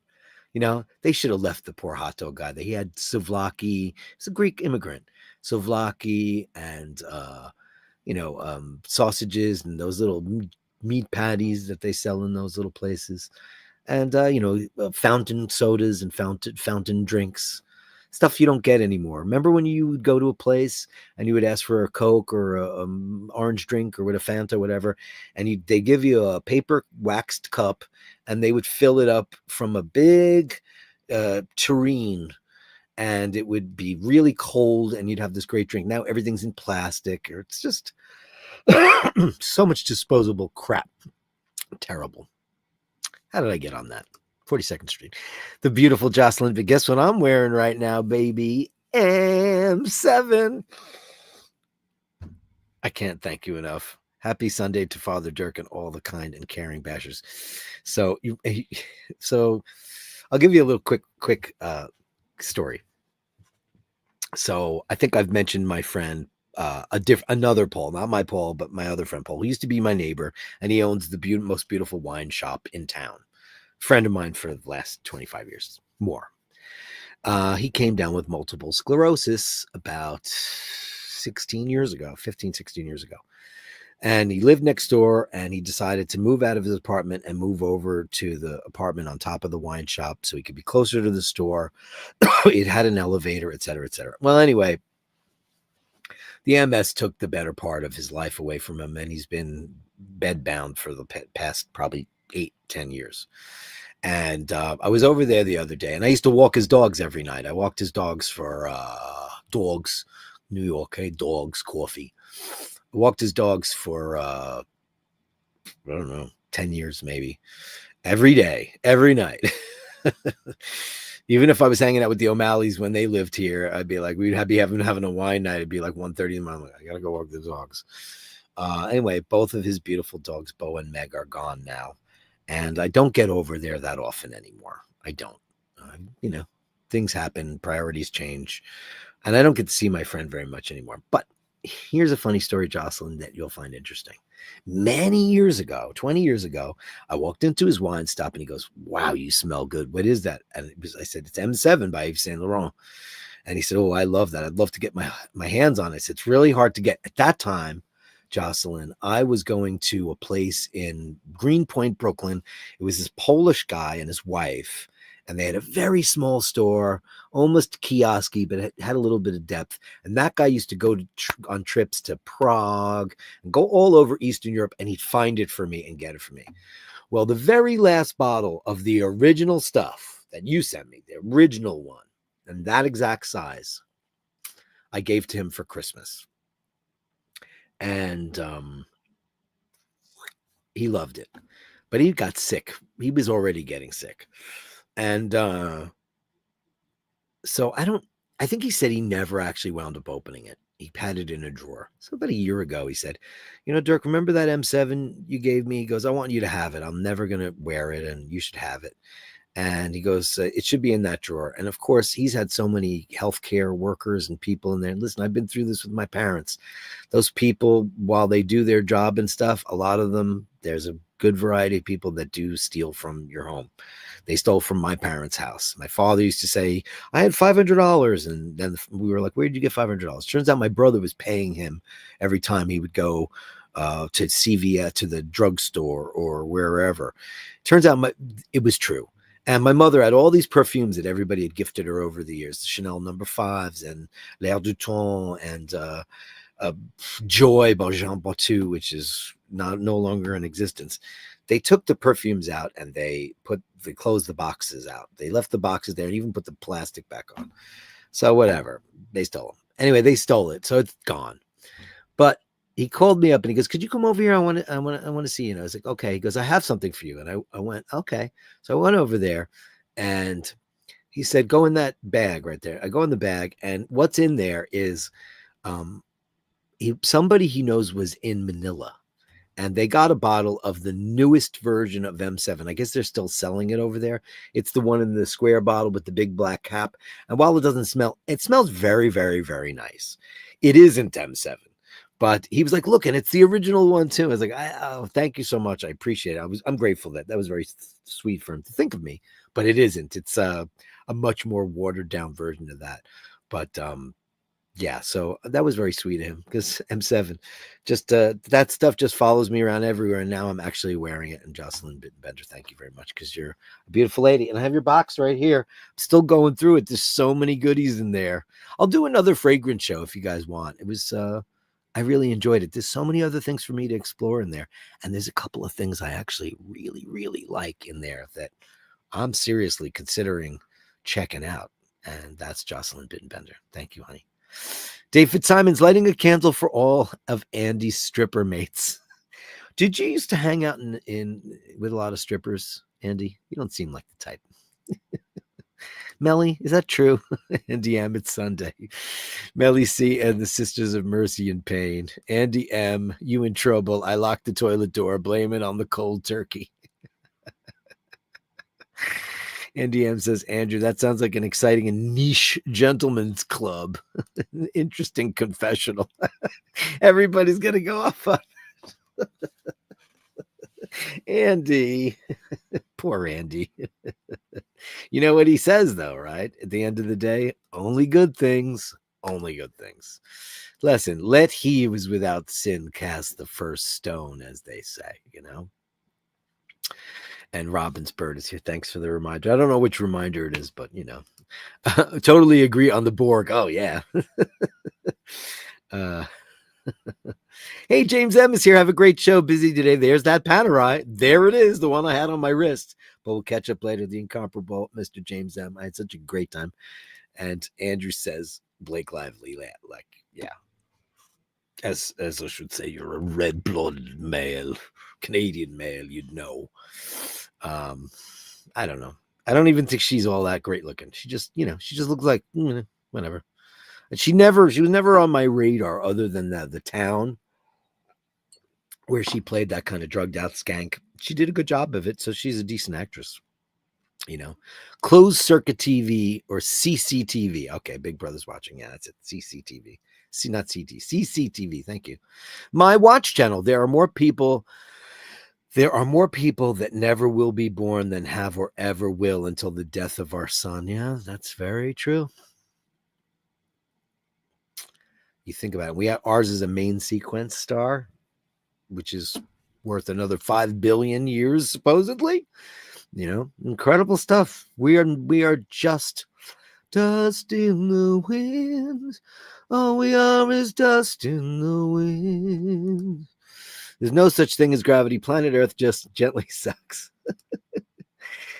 they should have left the poor hot dog guy. He had souvlaki. He's a Greek immigrant. Souvlaki and sausages and those little meat patties that they sell in those little places, and fountain sodas and fountain drinks, stuff you don't get anymore. Remember when you would go to a place and you would ask for a Coke or a orange drink or with a Fanta or whatever, and they give you a paper waxed cup and they would fill it up from a big tureen, and it would be really cold and you'd have this great drink. Now everything's in plastic, or it's just so much disposable crap. Terrible. How did I get on that? 42nd Street. The beautiful Jocelyn, but guess what I'm wearing right now, baby? M7. I can't thank you enough. Happy Sunday to Father Dirk and all the kind and caring bashers. So I'll give you a little quick story. So I think I've mentioned my friend, another Paul, not my Paul, but my other friend Paul, who used to be my neighbor, and he owns the most beautiful wine shop in town. Friend of mine for the last 25 years, more. He came down with multiple sclerosis about 15, 16 years ago. And he lived next door, and he decided to move out of his apartment and move over to the apartment on top of the wine shop so he could be closer to the store. It had an elevator, et cetera, et cetera. Well, anyway, the MS took the better part of his life away from him, and he's been bedbound for the past probably 8-10 years. And I was over there the other day, and I used to walk his dogs every night. I walked his dogs for dogs, New York, dogs, coffee. I walked his dogs for, I don't know, 10 years maybe. Every day, every night. Even if I was hanging out with the O'Malleys when they lived here, I'd be like, we'd be having a wine night. It'd be like 1:30 in the morning. I gotta go walk the dogs. Anyway, both of his beautiful dogs, Bo and Meg, are gone now, and I don't get over there that often anymore. I don't. You know, things happen, priorities change, and I don't get to see my friend very much anymore. But here's a funny story, Jocelyn, that you'll find interesting. Many years ago, 20 years ago, I walked into his wine stop and he goes, "Wow, you smell good. What is that?" And I said, "It's M7 by Yves Saint Laurent." And he said, "Oh, I love that. I'd love to get my hands on it." I said, "It's really hard to get." At that time, Jocelyn, I was going to a place in Greenpoint, Brooklyn. It was this Polish guy and his wife, and they had a very small store, almost kiosky, but it had a little bit of depth. And that guy used to go on trips to Prague and go all over Eastern Europe, and he'd find it for me and get it for me. Well, the very last bottle of the original stuff that you sent me, the original one, and that exact size, I gave to him for Christmas. And he loved it, but he got sick. He was already getting sick. And so I think he said he never actually wound up opening it. He had it in a drawer. So about a year ago, he said, "Dirk, remember that M7 you gave me?" He goes, "I want you to have it. I'm never going to wear it, and you should have it." And he goes, "It should be in that drawer." And of course, he's had so many healthcare workers and people in there. Listen, I've been through this with my parents. Those people, while they do their job and stuff, a lot of them, there's a good variety of people that do steal from your home. They stole from my parents' house. My father used to say, "I had $500. And then we were like, "Where did you get $500? Turns out my brother was paying him every time he would go to CVS, to the drugstore or wherever. Turns out it was true. And my mother had all these perfumes that everybody had gifted her over the years, the Chanel No. 5s and L'Air du Temps and Joy by Jean Boutu, which is no longer in existence. They took the perfumes out and they closed the boxes out. They left the boxes there and even put the plastic back on. So whatever, they stole them. Anyway, they stole it, so it's gone. But he called me up and he goes, "Could you come over here? I want to see you." And I was like, "Okay." He goes, "I have something for you." And I went, "Okay." So I went over there and he said, "Go in that bag right there." I go in the bag, and what's in there is somebody he knows was in Manila, and they got a bottle of the newest version of M7. I guess they're still selling it over there. It's the one in the square bottle with the big black cap. And while it doesn't smell, it smells very, very, very nice. It isn't M7. But he was like, "Look, and it's the original one too." I was like, "Oh, thank you so much. I appreciate it. I'm grateful that was very sweet for him to think of me, but it isn't. It's a much more watered down version of that." But yeah, so that was very sweet of him, because M7, just that stuff just follows me around everywhere, and now I'm actually wearing it. And Jocelyn Bittenbender, thank you very much, because you're a beautiful lady, and I have your box right here. I'm still going through it. There's so many goodies in there. I'll do another fragrance show if you guys want. It was I really enjoyed it. There's so many other things for me to explore in there, and there's a couple of things I actually really, really like in there that I'm seriously considering checking out. And that's Jocelyn Bittenbender. Thank you, honey. Dave Fitzsimon's lighting a candle for all of Andy's stripper mates. Did you used to hang out in with a lot of strippers, Andy? You don't seem like the type. Melly, is that true? Andy M, it's Sunday. Melly C and the Sisters of Mercy and Pain. Andy M, you in trouble. I locked the toilet door. Blame it on the cold turkey. Andy M says, "Andrew, that sounds like an exciting and niche gentleman's club." Interesting confessional. Everybody's going to go off on Andy. Poor Andy. You know what he says, though, right? At the end of the day, only good things, only good things. Listen, let he who is without sin cast the first stone, as they say, And Robin's Bird is here. Thanks for the reminder. I don't know which reminder it is, but, totally agree on the Borg. Oh, yeah. Hey, James M is here. Have a great show. Busy today. There's that Panerai. There it is, the one I had on my wrist. But we'll catch up later. The incomparable Mr. James M. I had such a great time. And Andrew says, Blake Lively, like, yeah. As I should say, you're a red-blooded male, Canadian male, you'd know. I don't know. I don't even think she's all that great looking. She just, she just looks like whatever. And she was never on my radar other than the town where she played that kind of drugged out skank. She did a good job of it, so she's a decent actress. Closed circuit TV or CCTV. Okay, Big Brother's watching. Yeah, that's it. CCTV. Not CT. CCTV. Thank you. My watch channel. There are more people that never will be born than have or ever will until the death of our son. Yeah, that's very true. You think about it. Ours is a main sequence star, which is worth another 5 billion years, supposedly. Incredible stuff. We are just dust in the wind. All we are is dust in the wind. There's no such thing as gravity. Planet Earth just gently sucks.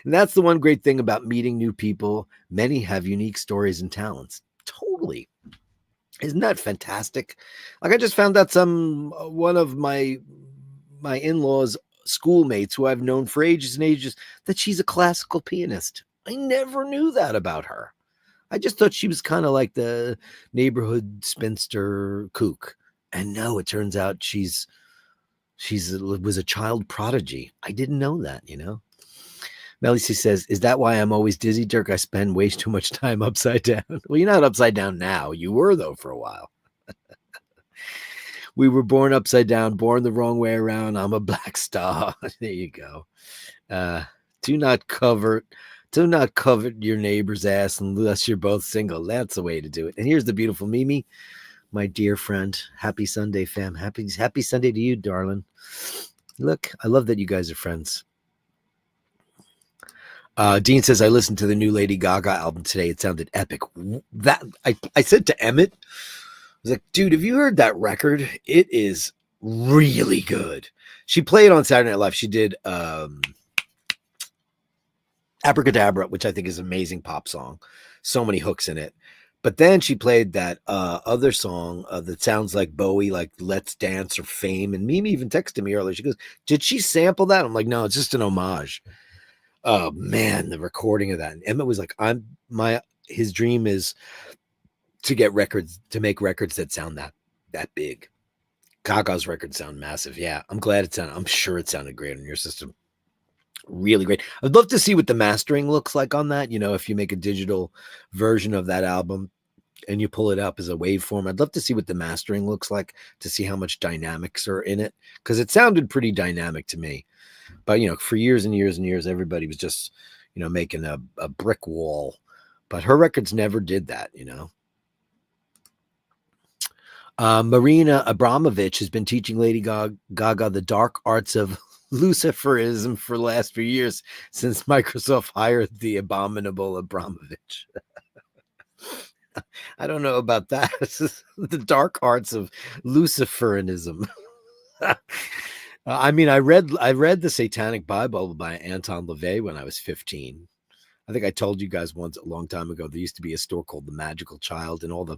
And that's the one great thing about meeting new people. Many have unique stories and talents. Totally. Isn't that fantastic? Like I just found out one of my in-laws' schoolmates who I've known for ages and ages, that she's a classical pianist. I never knew that about her. I just thought she was kind of like the neighborhood spinster kook. And no, it turns out she was a child prodigy. I didn't know that, Melly says, is that why I'm always dizzy, Dirk? I spend way too much time upside down. Well, you're not upside down now. You were, though, for a while. We were born upside down, born the wrong way around. I'm a black star. There you go. Do not covet your neighbor's ass unless you're both single. That's the way to do it. And here's the beautiful Mimi, my dear friend. Happy Sunday, fam. Happy Sunday to you, darling. Look, I love that you guys are friends. Dean says, I listened to the new Lady Gaga album today. It sounded epic. That I said to Emmett, I was like, dude, have you heard that record? It is really good. She played on Saturday Night Live. She did Abracadabra, which I think is an amazing pop song. So many hooks in it. But then she played that other song that sounds like Bowie, like Let's Dance or Fame. And Mimi even texted me earlier. She goes, did she sample that? I'm like, no, it's just an homage. Oh man, the recording of that. And Emmett was like, his dream is to make records that sound that big. Gaga's records sound massive. Yeah, I'm sure it sounded great on your system. Really great. I'd love to see what the mastering looks like on that. If you make a digital version of that album and you pull it up as a waveform, I'd love to see what the mastering looks like to see how much dynamics are in it. Because it sounded pretty dynamic to me. But, for years and years and years, everybody was just, making a brick wall. But her records never did that, Marina Abramovich has been teaching Lady Gaga the dark arts of Luciferism for the last few years since Microsoft hired the abominable Abramovich. I don't know about that. The dark arts of Luciferianism. I read the Satanic Bible by Anton LaVey when I was 15. I think I told you guys once a long time ago, there used to be a store called The Magical Child, and all the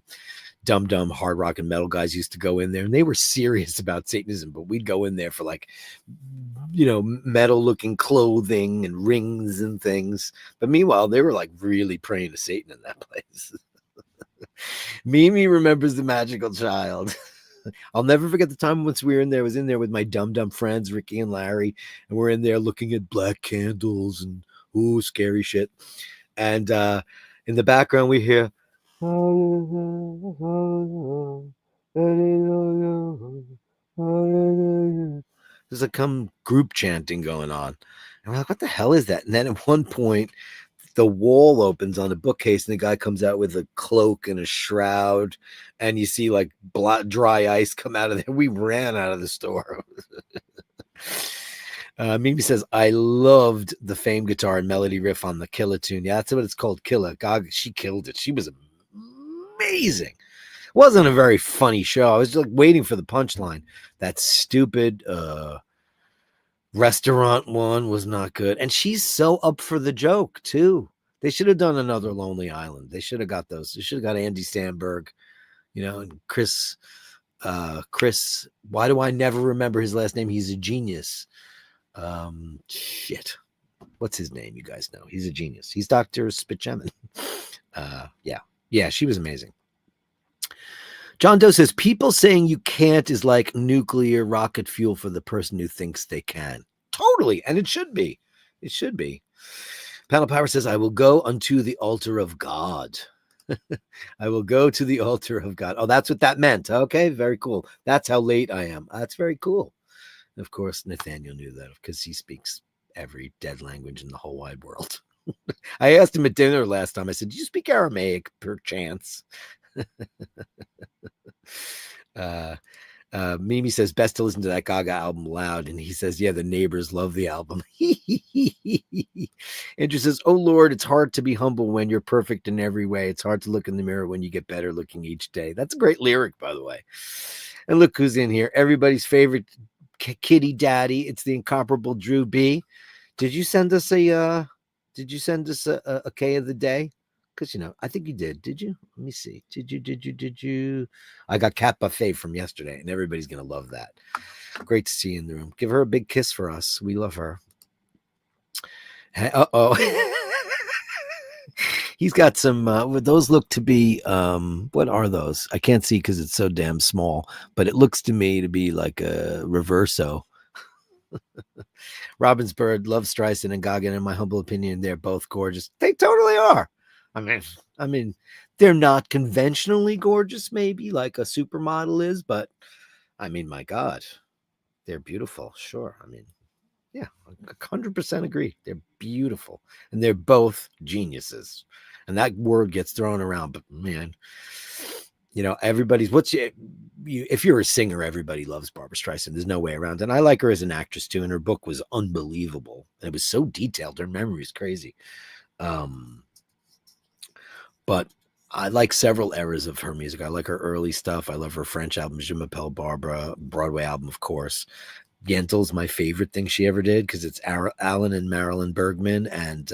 dumb hard rock and metal guys used to go in there, and they were serious about Satanism, but we'd go in there for metal looking clothing and rings and things. But meanwhile, they were like really praying to Satan in that place. Mimi remembers The Magical Child. I'll never forget the time once we were in there. I was in there with my dumb friends, Ricky and Larry, and we're in there looking at black candles and scary shit. And in the background, we hear there's some group chanting going on. And we're like, what the hell is that? And then at one point, the wall opens on a bookcase and the guy comes out with a cloak and a shroud, and you see like dry ice come out of there. We ran out of the store. Mimi says, I loved the Fame guitar and melody riff on the Killer tune. Yeah, that's what it's called, Killer. God, she killed it. She was amazing. It wasn't a very funny show. I was just like waiting for the punchline. That stupid restaurant one was not good. And she's so up for the joke, too. They should have done another Lonely Island. They should have got those. They should have got Andy Samberg, and Chris. Why do I never remember his last name? He's a genius. Shit. What's his name? You guys know. He's a genius. He's Dr. Spitchemin. Yeah, she was amazing. John Doe says, people saying you can't is like nuclear rocket fuel for the person who thinks they can. Totally. And it should be. It should be. Panel Power says, I will go unto the altar of God. I will go to the altar of God. Oh, that's what that meant. Okay, very cool. That's how late I am. That's very cool. And of course, Nathaniel knew that because he speaks every dead language in the whole wide world. I asked him at dinner last time. I said, do you speak Aramaic per chance? Mimi says, best to listen to that Gaga album loud. And he says, yeah, the neighbors love the album. Andrew says, oh, Lord, it's hard to be humble when you're perfect in every way. It's hard to look in the mirror when you get better looking each day. That's a great lyric, by the way. And look who's in here. Everybody's favorite kitty daddy. It's the incomparable Drew B. Did you send us a K of the day? Because, I think you did. Did you? Let me see. Did you? I got Cat Buffet from yesterday, and everybody's going to love that. Great to see you in the room. Give her a big kiss for us. We love her. Uh-oh. He's got some, those look to be, what are those? I can't see because it's so damn small, but it looks to me to be like a reverso. Robin's Bird loves Streisand and Gaga, and in my humble opinion, they're both gorgeous. They totally are. I mean, they're not conventionally gorgeous, maybe like a supermodel is, but I mean, my God, they're beautiful. Sure. I mean, yeah, 100% agree. They're beautiful, and they're both geniuses. And that word gets thrown around, but man, everybody's if you're a singer, everybody loves Barbra Streisand. There's no way around. And I like her as an actress too. And her book was unbelievable. And it was so detailed. Her memory is crazy. But I like several eras of her music. I like her early stuff. I love her French album, Je m'appelle Barbara, Broadway album, of course. Yentl's my favorite thing she ever did because it's Alan and Marilyn Bergman and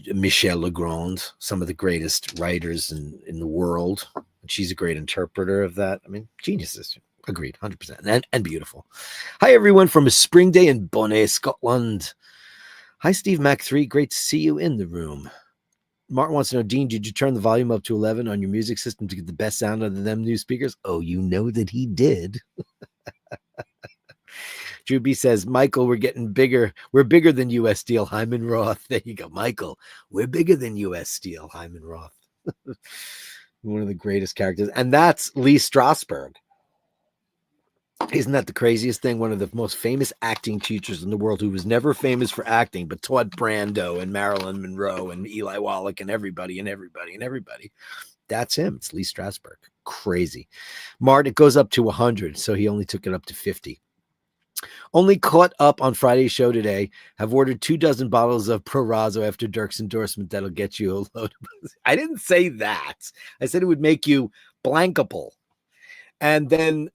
Michel Legrand, some of the greatest writers in the world. She's a great interpreter of that. I mean, geniuses. Agreed, 100%. And beautiful. Hi, everyone from a spring day in Bonnet, Scotland. Hi, Steve Mac 3. Great to see you in the room. Martin wants to know, Dean, did you turn the volume up to 11 on your music system to get the best sound out of them new speakers? Oh, you know that he did. Drew B says, Michael, we're getting bigger. We're bigger than U.S. Steel, Hyman Roth. There you go, Michael. We're bigger than U.S. Steel, Hyman Roth. One of the greatest characters. And that's Lee Strasberg. Isn't that the craziest thing? One of the most famous acting teachers in the world who was never famous for acting, but taught Brando and Marilyn Monroe and Eli Wallach and everybody. That's him. It's Lee Strasberg. Crazy. Mart, it goes up to 100, so he only took it up to 50. Only caught up on Friday's show today. Have ordered 24 bottles of Prorazzo after Dirk's endorsement. That'll get you a load. I didn't say that. I said it would make you blankable. And then,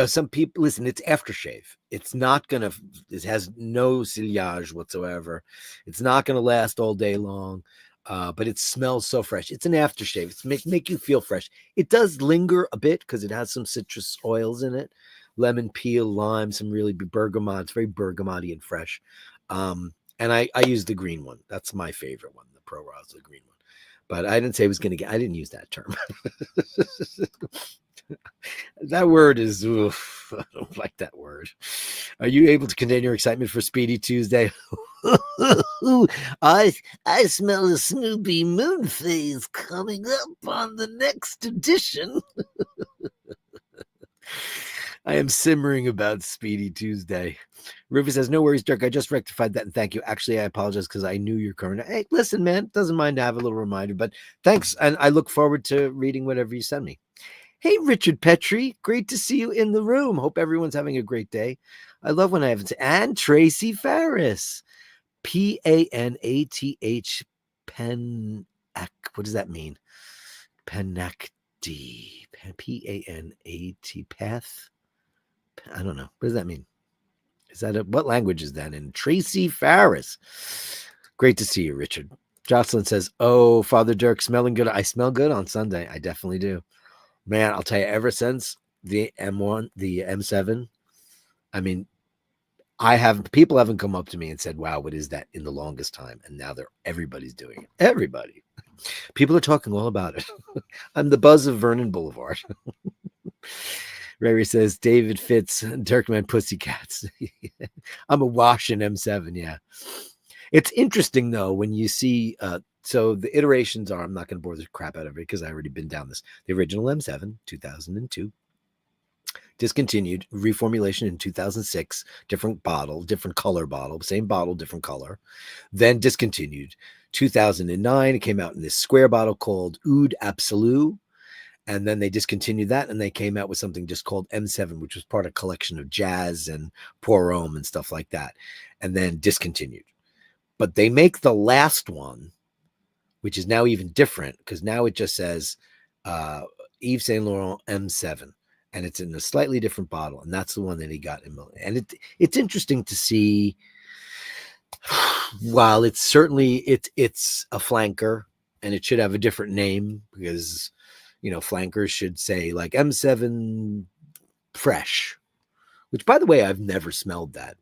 some people, listen, it's aftershave. It's not going to, it has no ciliage whatsoever. It's not going to last all day long, but it smells so fresh. It's an aftershave. It's make you feel fresh. It does linger a bit because it has some citrus oils in it. Lemon peel, lime, some really bergamot. It's very bergamoty and fresh. And I use the green one. That's my favorite one, the Prorazzo green one. But I didn't say I didn't use that term. That word is, oof, I don't like that word. Are you able to contain your excitement for Speedy Tuesday? I smell a Snoopy moon phase coming up on the next edition. I am simmering about Speedy Tuesday. Rufus says, no worries, Dirk. I just rectified that, and thank you. Actually, I apologize because I knew you're current. Hey, listen, man, doesn't mind to have a little reminder, but thanks, and I look forward to reading whatever you send me. Hey, Richard Petrie, great to see you in the room. Hope everyone's having a great day. I love when I have and Tracy Farris, Panath, what does that mean? Panacti, Panat, path. I don't know. What does that mean? Is that what language is that in? Tracy Farris. Great to see you, Richard. Jocelyn says, oh, Father Dirk, smelling good. I smell good on Sunday. I definitely do. Man, I'll tell you, ever since the M1, the M7, I mean, People haven't come up to me and said, "Wow, what is that?" in the longest time, and now everybody's doing it. Everybody, people are talking all about it. I'm the buzz of Vernon Boulevard. Ray says David Fitz, Dirkman Pussycats. I'm a wash in M7. Yeah, it's interesting though when you see. So the iterations are. I'm not going to bore the crap out of it because I already been down this. The original M7, 2002. Discontinued, reformulation in 2006, different bottle, different color bottle, same bottle, different color. Then discontinued. 2009, it came out in this square bottle called Oud Absolu. And then they discontinued that and they came out with something just called M7, which was part of a collection of jazz and pour homme and stuff like that. And then discontinued. But they make the last one, which is now even different because now it just says Yves Saint Laurent M7. And it's in a slightly different bottle, and that's the one that he got in. And it's interesting to see. While it's certainly it's a flanker, and it should have a different name because flankers should say like M7 Fresh, which by the way I've never smelled that.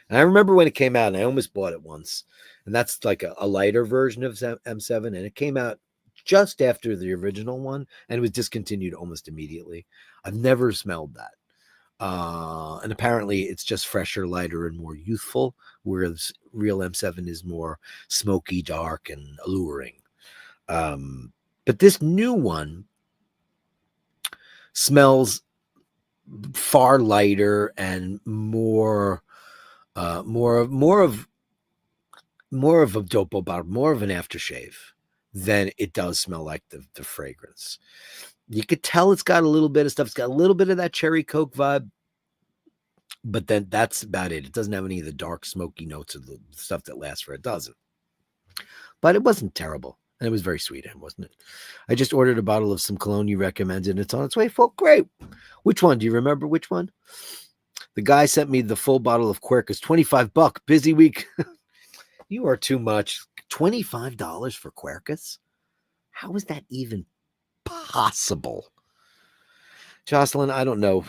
And I remember when it came out, and I almost bought it once, and that's like a lighter version of M7, and it came out just after the original one, and it was discontinued almost immediately. I've never smelled that. And apparently it's just fresher, lighter, and more youthful, whereas real M7 is more smoky, dark, and alluring. But this new one smells far lighter and more of a dopo bar, more of an aftershave than it does smell like the fragrance. You could tell it's got a little bit of stuff. It's got a little bit of that cherry Coke vibe, but then that's about it. It doesn't have any of the dark, smoky notes of the stuff that lasts for a dozen. But it wasn't terrible, and it was very sweet, wasn't it? I just ordered a bottle of some cologne you recommended, and it's on its way. Full great. Which one? Do you remember which one? The guy sent me the full bottle of Quercus, $25. Busy week. You are too much. $25 for Quercus? How is that even possible? Jocelyn, I don't know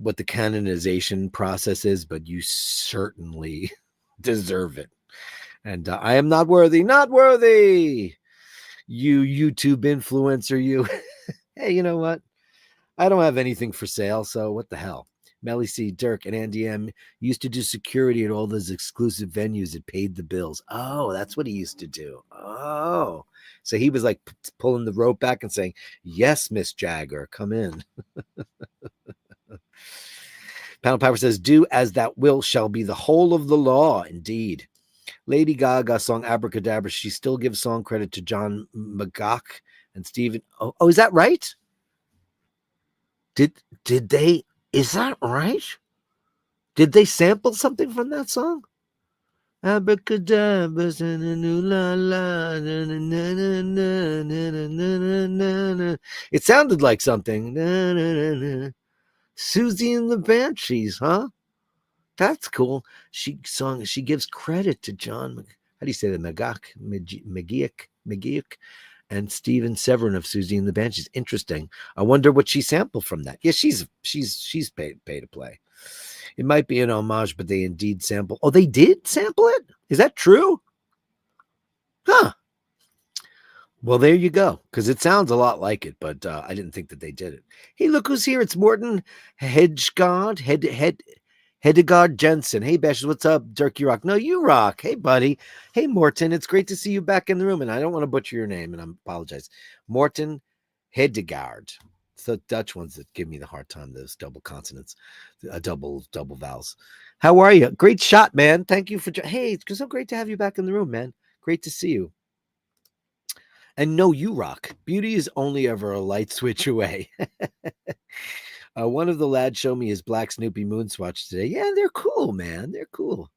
what the canonization process is, but you certainly deserve it. And I am not worthy, you YouTube influencer, you. Hey, you know what? I don't have anything for sale, so what the hell? Melly C, Dirk, and Andy M used to do security at all those exclusive venues that paid the bills. Oh, that's what he used to do. Oh, so he was like pulling the rope back and saying, "Yes, Miss Jagger, come in." Panel Power says, "Do as that will shall be the whole of the law." Indeed. Lady Gaga song Abracadabra. She still gives song credit to John McGough and Stephen. Oh, is that right? Did they? Is that right? Did they sample something from that song? Abracadabra, it sounded like something. Susie and the Banshees, huh? That's cool. She gives credit to John. How do you say that? McGeoch, and Steven Severin of Susie and the Banshees. Interesting. I wonder what she sampled from that. Yeah, she's paid to play. It might be an homage, but they indeed sample. Oh, they did sample it? Is that true? Huh. Well, there you go. Because it sounds a lot like it, but I didn't think that they did it. Hey, look who's here. It's Morton Hedgegard. Hedegard Jensen. Hey, Bashes, what's up? Dirk, you rock. No, you rock. Hey, buddy. Hey, Morton. It's great to see you back in the room. And I don't want to butcher your name, and I apologize. Morton Hedegard. It's the Dutch ones that give me the hard time, those double consonants, double vowels. How are you? Great shot, man. Thank you for... Hey, it's so great to have you back in the room, man. Great to see you. And no, you rock. Beauty is only ever a light switch away. One of the lads showed me his black Snoopy Moonswatch today. Yeah, they're cool, man. They're cool.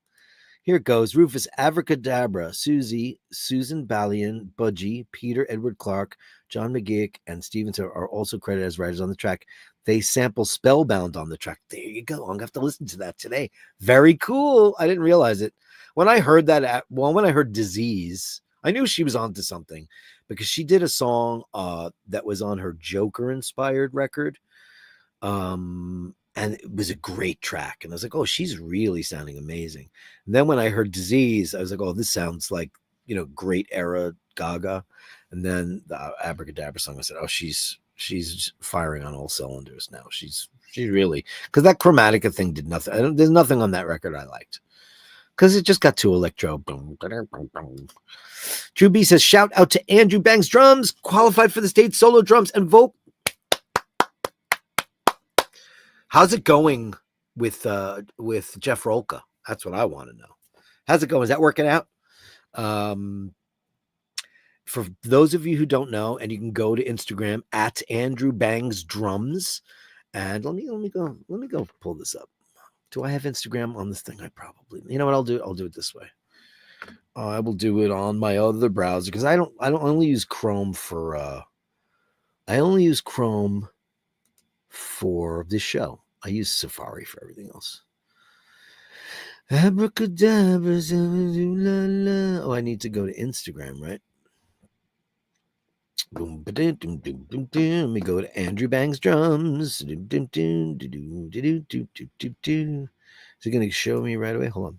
Here it goes. Rufus Abracadabra, Susie, Susan Ballion, Budgie, Peter Edward Clark, John McGeoch, and Stevens are also credited as writers on the track. They sample Spellbound on the track. There you go. I'm going to have to listen to that today. Very cool. I didn't realize it. When I heard that, when I heard Disease, I knew she was onto something because she did a song that was on her Joker-inspired record. And it was a great track. And I was like, oh, she's really sounding amazing. And then when I heard Disease, I was like, oh, this sounds like, great era Gaga. And then the Abracadabra song, I said, oh, she's firing on all cylinders now. She's really, because that Chromatica thing did nothing. There's nothing on that record I liked, because it just got too electro. Drew B says, shout out to Andrew Bangs Drums, qualified for the state solo drums and vocal. How's it going with Jeff Rolka? That's what I want to know. How's it going? Is that working out? For those of you who don't know, and you can go to Instagram at Andrew Bangs Drums, and let me go pull this up. Do I have Instagram on this thing? I probably. You know what I'll do? I'll do it this way. I will do it on my other browser, because I only use Chrome for this show. I use Safari for everything else. Abracadabra. Oh, I need to go to Instagram, right? Let me go to Andrew Bangs Drums. Is it going to show me right away? Hold on.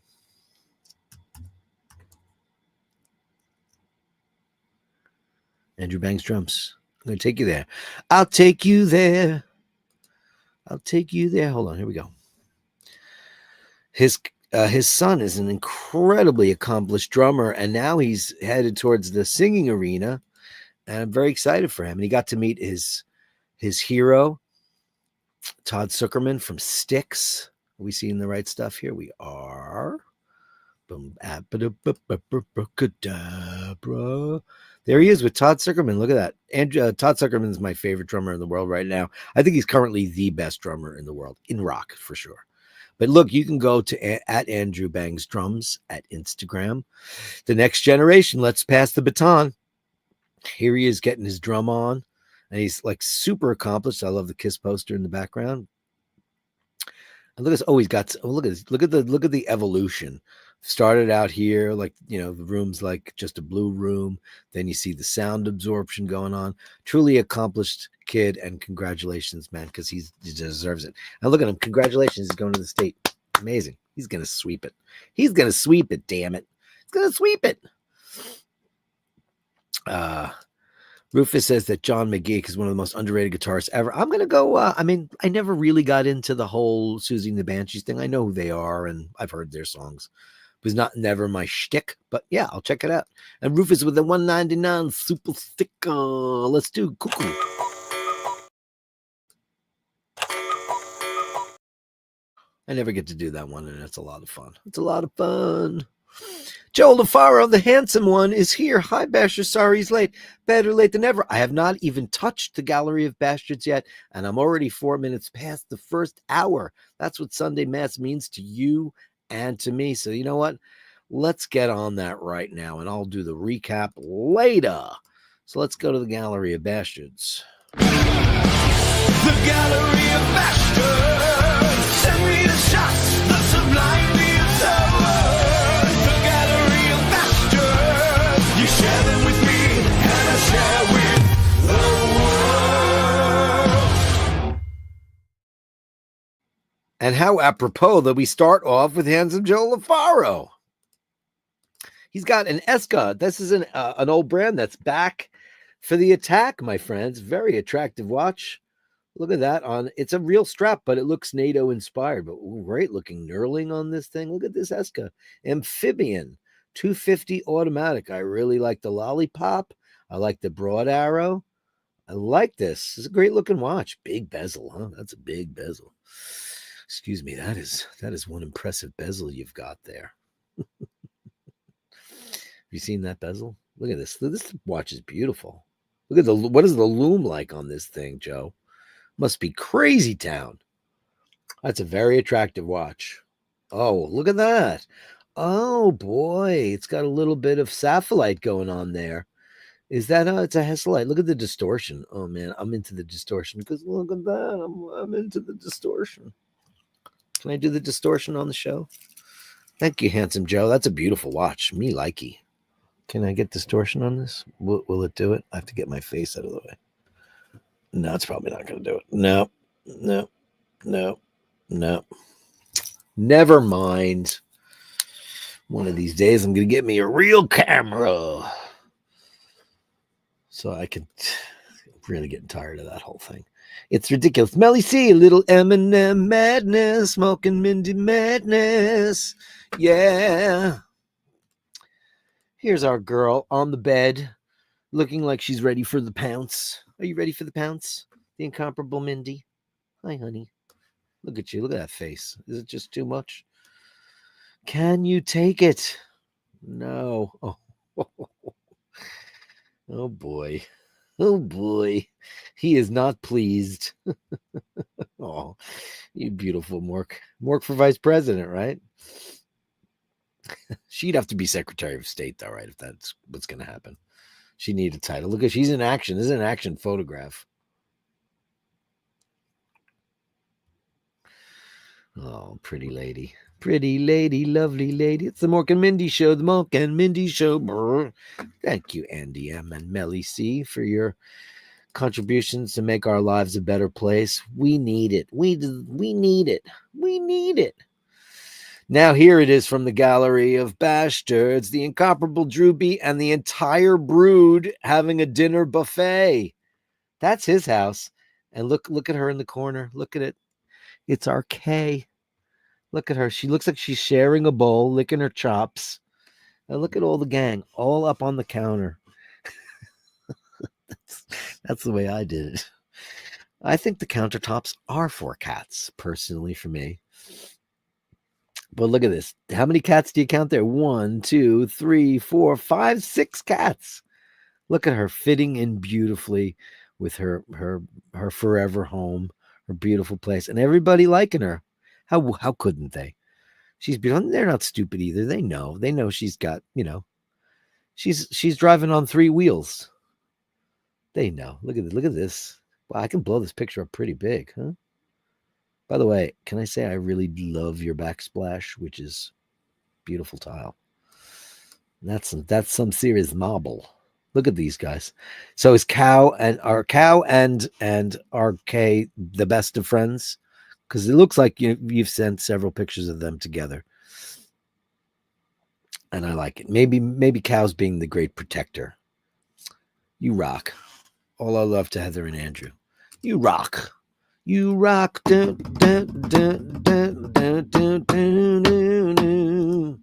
Andrew Bangs Drums. I'm going to take you there. I'll take you there. Hold on. Here we go. His son is an incredibly accomplished drummer, and now he's headed towards the singing arena, and I'm very excited for him. And he got to meet his hero, Todd Zuckerman from Styx. Are we seeing the right stuff here? We are. There he is with Todd Zuckerman. Look at that. And Todd Zuckerman is my favorite drummer in the world right now. I think he's currently the best drummer in the world, in rock for sure. But look, you can go to at Andrew Bangs Drums at Instagram. The next generation, let's pass the baton. Here he is getting his drum on, and he's like super accomplished. I love the Kiss poster in the background. And look at this. Oh, he's got. Oh, look at this. Look at the evolution. Started out here, like, the room's like just a blue room. Then you see the sound absorption going on. Truly accomplished kid, and congratulations, man, because he deserves it. And look at him. Congratulations. He's going to the state. Amazing. He's going to sweep it. Damn it. He's going to sweep it. Rufus says that John McGeek is one of the most underrated guitarists ever. I'm going to go. I never really got into the whole Susie and the Banshees thing. I know who they are, and I've heard their songs. It was never my shtick, but yeah, I'll check it out. And Rufus with the 199 super thick. Let's do Cuckoo. I never get to do that one, and it's a lot of fun. Joe LaFaro, the handsome one, is here. Hi, Basher. Sorry he's late. Better late than ever. I have not even touched the Gallery of Bastards yet, and I'm already 4 minutes past the first hour. That's what Sunday Mass means to you and to me. So you know what? Let's get on that right now, and I'll do the recap later. So let's go to the Gallery of Bastards. The Gallery of Bastards. Send me the shots, the sublime, the absurd. The Gallery of Bastards. You share them with me, and I share with the world. And how apropos that we start off with handsome Joe LaFaro. He's got an Esca. This is an old brand that's back for the attack, my friends. Very attractive watch. Look at that on. It's a real strap, but it looks NATO inspired. But great looking knurling on this thing. Look at this Esca Amphibian 250 automatic. I really like the lollipop. I like the broad arrow. I like this. It's a great looking watch. Big bezel, huh? That's a big bezel. Excuse me. That is one impressive bezel you've got there. Have you seen that bezel? Look at this. This watch is beautiful. Look at what is the loom like on this thing, Joe? Must be crazy town. That's a very attractive watch. Oh, look at that. Oh boy, it's got a little bit of sapphire going on there. Is that it's a Heslite? Look at the distortion. Oh man, I'm into the distortion because look at that. I'm into the distortion. Can I do the distortion on the show? Thank you, handsome Joe. That's a beautiful watch. Me likey. Can I get distortion on this? Will it do it? I have to get my face out of the way. No, it's probably not going to do it. No. No. Never mind. One of these days, I'm going to get me a real camera. So I can... I'm really getting tired of that whole thing. It's ridiculous. Melly C, a little Eminem madness, smoking Mindy madness. Yeah. Here's our girl on the bed, looking like she's ready for the pounce. Are you ready for the pounce? The incomparable Mindy. Hi, honey. Look at you. Look at that face. Is it just too much? Can you take it? No. Oh, oh boy. Oh boy. He is not pleased. Oh, you beautiful Mork. Mork for vice president, right? She'd have to be Secretary of State, though, right? If that's what's going to happen. She need a title. Look at, she's in action. This is an action photograph. Oh, pretty lady. Pretty lady, lovely lady. It's the Mork and Mindy Show. The Mork and Mindy Show. Brr. Thank you, Andy M. and Melly C, for your contributions to make our lives a better place. We need it. We need it. We need it. Now here it is from the Gallery of Bashtards, the incomparable Drewby and the entire brood having a dinner buffet. That's his house. And look at her in the corner. Look at it. It's our Kay. Look at her. She looks like she's sharing a bowl, licking her chops. And look at all the gang, all up on the counter. That's the way I did it. I think the countertops are for cats, personally, for me. But look at this. How many cats do you count there? 1, 2, 3, 4, 5, 6 cats. Look at her fitting in beautifully with her forever home, her beautiful place, and everybody liking her. How couldn't they? She's beautiful. They're not stupid either. They know. They know she's got, she's driving on 3 wheels. They know. Look at this. Look at this. Wow, I can blow this picture up pretty big, huh? By the way, can I say I really love your backsplash, which is beautiful tile. That's some serious marble. Look at these guys. So is Cow and RK the best of friends? Because it looks like you've sent several pictures of them together. And I like it. Maybe Cow's being the great protector. You rock. All our love to Heather and Andrew. You rock. You rock. Dun, dun, dun, dun, dun, dun, dun, dun, dun.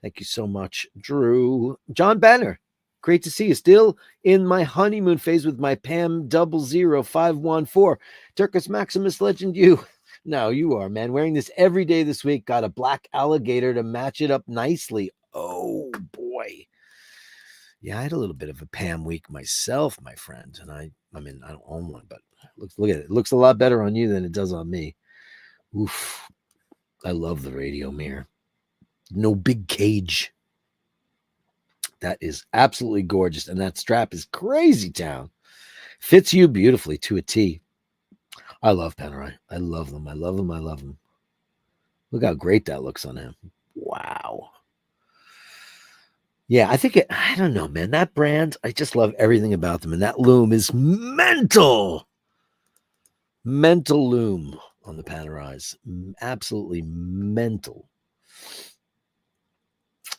Thank you so much, Drew. John Banner, great to see you. Still in my honeymoon phase with my Pam 00514. Dirkus Maximus Legend, you. No, you are, man. Wearing this every day this week. Got a black alligator to match it up nicely. Oh, boy. Yeah, I had a little bit of a Pam week myself, my friend. And I mean, I don't own one, but look at it. It looks a lot better on you than it does on me. Oof. I love the radio mirror. No big cage. That is absolutely gorgeous. And that strap is crazy town. Fits you beautifully to a T. I love Panerai. I love them. I love them. I love them. Look how great that looks on him. Wow. Yeah, I don't know, man. That brand, I just love everything about them. And that loom is mental. Mental loom on the Panerais. Absolutely mental.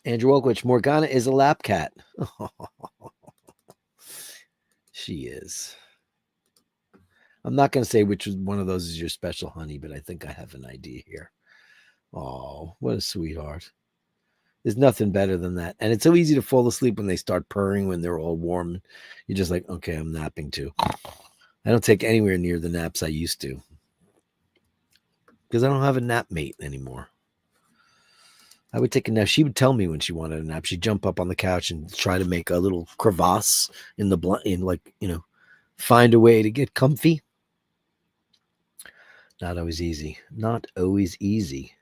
Andrew Oakwich, Morgana is a lap cat. She is. I'm not going to say which one of those is your special honey, but I think I have an idea here. Oh, what a sweetheart. There's nothing better than that. And it's so easy to fall asleep when they start purring, when they're all warm. You're just like, okay, I'm napping too. I don't take anywhere near the naps I used to. Because I don't have a nap mate anymore. I would take a nap. She would tell me when she wanted a nap. She'd jump up on the couch and try to make a little crevasse in the find a way to get comfy. Not always easy. Not always easy.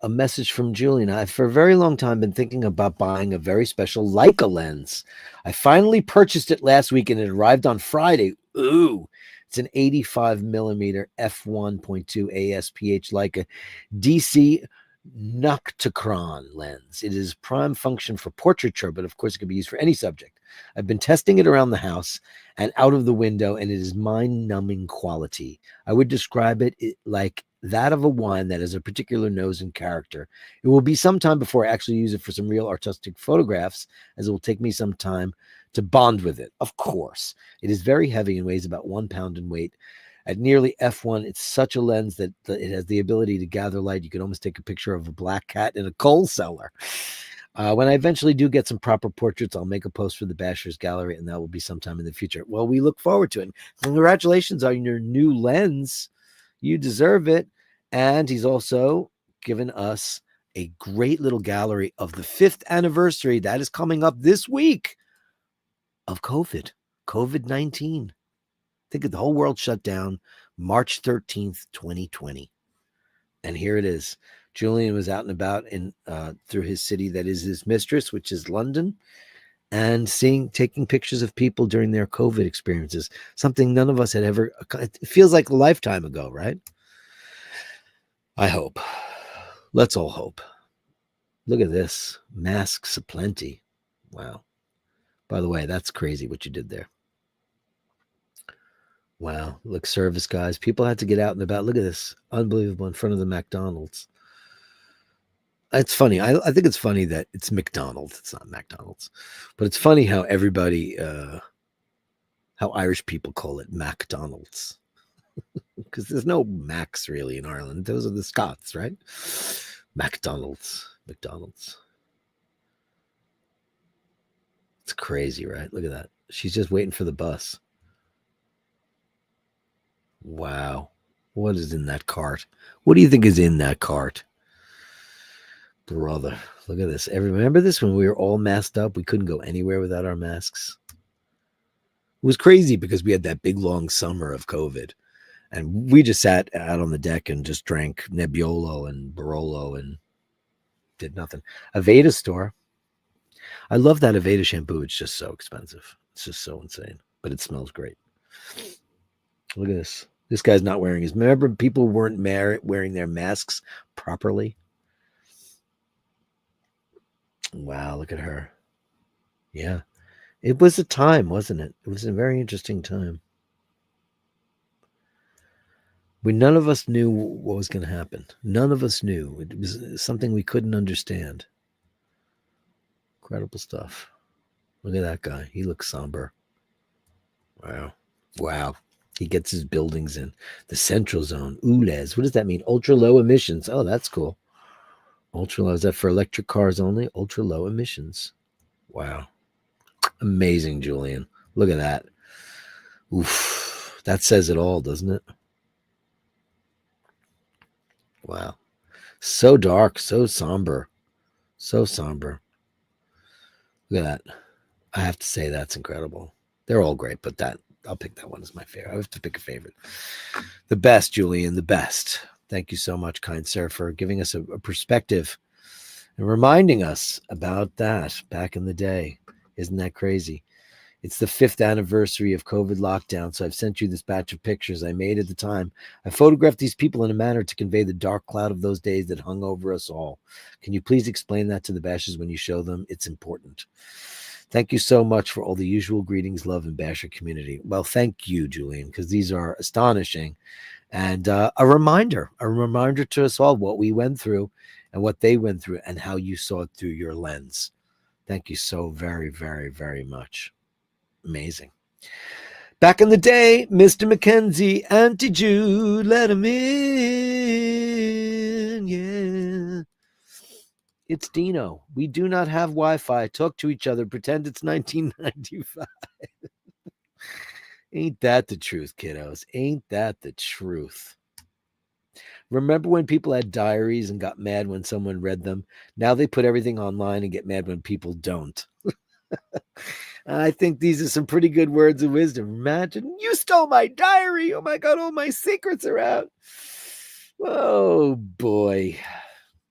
A message from Julian. I've for a very long time been thinking about buying a very special Leica lens. I finally purchased it last week and it arrived on Friday. Ooh, it's an 85 millimeter f1.2 ASPH Leica DC Nocticron lens. It is prime function for portraiture, but of course it can be used for any subject. I've been testing it around the house and out of the window, and it is mind-numbing quality. I would describe it like that of a wine that has a particular nose and character. It will be some time before I actually use it for some real artistic photographs, as it will take me some time to bond with it. Of course, it is very heavy and weighs about 1 pound in weight. At nearly f1, it's such a lens that it has the ability to gather light. You can almost take a picture of a black cat in a coal cellar. When I eventually do get some proper portraits, I'll make a post for the Bashers Gallery, and that will be sometime in the future. Well, we look forward to it. Congratulations on your new lens. You deserve it. And he's also given us a great little gallery of the 5th anniversary that is coming up this week of COVID-19. Think of the whole world shut down March 13th, 2020. And here it is. Julian was out and about through his city that is his mistress, which is London, and taking pictures of people during their COVID experiences, something none of us had ever. It feels like a lifetime ago, right? I hope. Let's all hope. Look at this. Masks aplenty. Wow. By the way, that's crazy what you did there. Wow. Look, service guys. People had to get out and about. Look at this. Unbelievable in front of the McDonald's. It's funny. I think it's funny that it's McDonald's. It's not McDonald's. But it's funny how everybody, how Irish people call it McDonald's. Because there's no Macs really in Ireland. Those are the Scots, right? McDonald's. It's crazy, right? Look at that. She's just waiting for the bus. Wow. What is in that cart? What do you think is in that cart? Brother, look at this. Remember this when we were all masked up? We couldn't go anywhere without our masks. It was crazy because we had that big long summer of COVID. And we just sat out on the deck and just drank Nebbiolo and Barolo and did nothing. Aveda store. I love that Aveda shampoo. It's just so expensive. It's just so insane. But it smells great. Look at this. This guy's not wearing his. Remember, people weren't wearing their masks properly. Wow, look at her. Yeah. It was a time, wasn't it? It was a very interesting time. None of us knew what was going to happen. None of us knew. It was something we couldn't understand. Incredible stuff. Look at that guy. He looks somber. Wow. He gets his buildings in. The central zone. ULEZ. What does that mean? Ultra low emissions. Oh, that's cool. Ultra low. Is that for electric cars only? Ultra low emissions. Wow. Amazing, Julian. Look at that. Oof. That says it all, doesn't it? Wow. So dark, so somber. So somber. Look at that. I have to say that's incredible. They're all great, but I'll pick that one as my favorite. I have to pick a favorite. The best, Julian, the best. Thank you so much, kind sir, for giving us a perspective and reminding us about that back in the day. Isn't that crazy? It's the 5th anniversary of COVID lockdown, so I've sent you this batch of pictures I made at the time. I photographed these people in a manner to convey the dark cloud of those days that hung over us all. Can you please explain that to the Bashers when you show them? It's important. Thank you so much for all the usual greetings, love, and Basher community. Well, thank you, Julian, because these are astonishing. And a reminder to us all what we went through and what they went through and how you saw it through your lens. Thank you so very, very, very much. Amazing. Back in the day, Mr. McKenzie, Auntie Jude, let him in. Yeah. It's Dino. We do not have Wi-Fi. Talk to each other. Pretend it's 1995. Ain't that the truth, kiddos? Ain't that the truth? Remember when people had diaries and got mad when someone read them? Now they put everything online and get mad when people don't. I think these are some pretty good words of wisdom. Imagine, you stole my diary. Oh my God, all my secrets are out. Oh boy.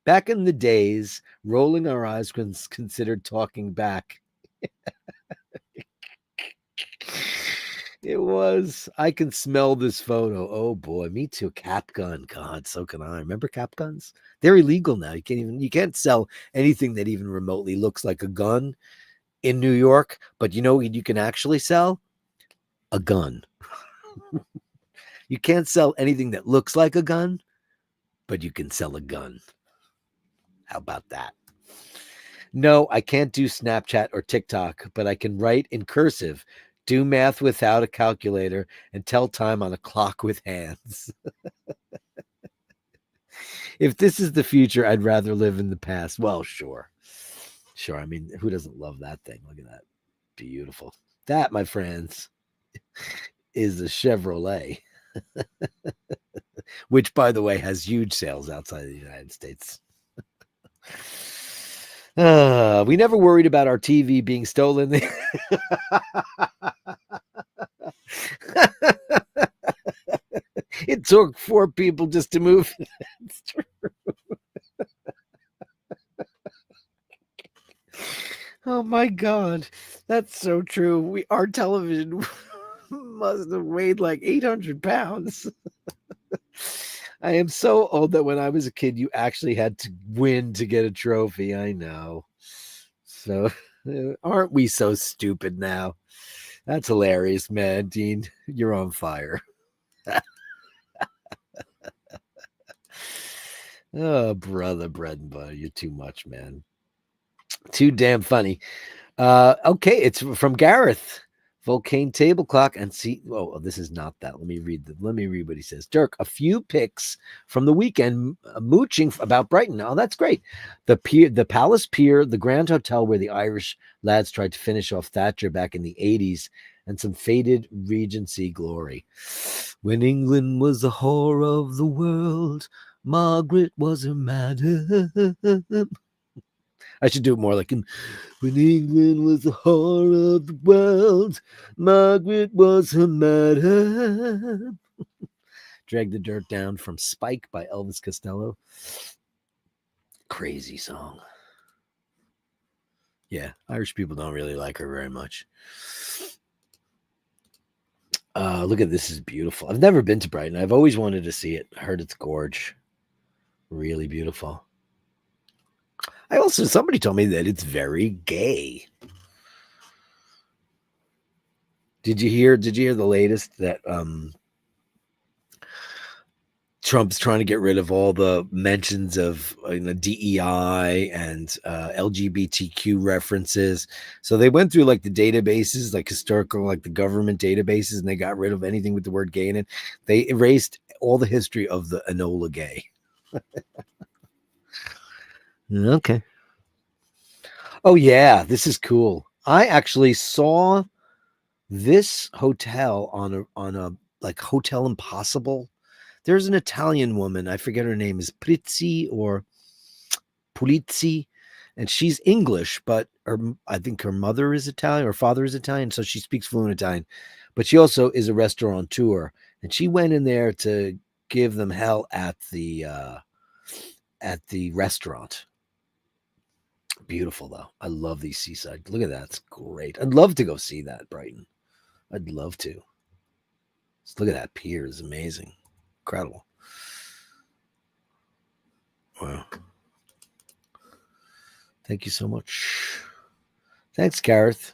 Back in the days, rolling our eyes was considered talking back. It was. I can smell this photo. Oh boy, me too. Cap gun. God, so can I. Remember cap guns? They're illegal now. You can't sell anything that even remotely looks like a gun in New York. But you know what you can actually sell? A gun. You can't sell anything that looks like a gun, but you can sell a gun. How about that? No, I can't do Snapchat or TikTok, but I can write in cursive, do math without a calculator, and tell time on a clock with hands. If this is the future, I'd rather live in the past. Well, sure. Sure. I mean, who doesn't love that thing? Look at that. Beautiful. That, my friends, is a Chevrolet, which, by the way, has huge sales outside of the United States. We never worried about our TV being stolen. It took 4 people just to move. It's true. Oh my God, that's so true. Our television must have weighed like 800 pounds. I am so old that when I was a kid, you actually had to win to get a trophy. I know. So, aren't we so stupid now? That's hilarious, man. Dean, you're on fire. Oh, brother, bread and butter. You're too much, man. Too damn funny. Okay, it's from Gareth. Volcane table clock and see. Oh, this is not that. Let me read what he says. Dirk, a few pics from the weekend mooching about Brighton. Oh, that's great. The pier, the Palace Pier, the Grand Hotel where the Irish lads tried to finish off Thatcher back in the 80s, and some faded Regency glory. When England was the whore of the world, Margaret was her madam. I should do it more like when England was the whore of the world, Margaret was her madam. Drag the Dirt Down from Spike by Elvis Costello. Crazy song. Yeah, Irish people don't really like her very much. Look at this, is beautiful. I've never been to Brighton. I've always wanted to see it. I heard it's gorge. Really beautiful. Somebody told me that it's very gay. Did you hear the latest that Trump's trying to get rid of all the mentions of DEI and LGBTQ references? So they went through like the databases, like historical, like the government databases, and they got rid of anything with the word gay in it. They erased all the history of the Enola Gay. Okay. Oh yeah, this is cool. I actually saw this hotel on a like Hotel Impossible. There's an Italian woman, I forget her name, is Prizzi or Pulizzi, and she's English, but I think her mother is Italian, her father is Italian, so she speaks fluent Italian. But she also is a restaurateur, and she went in there to give them hell at the restaurant. Beautiful though. I love these seaside. Look at that. It's great. I'd love to go see that, Brighton. I'd love to. Just look at that pier. It's amazing. Incredible. Wow. Thank you so much. Thanks, Gareth.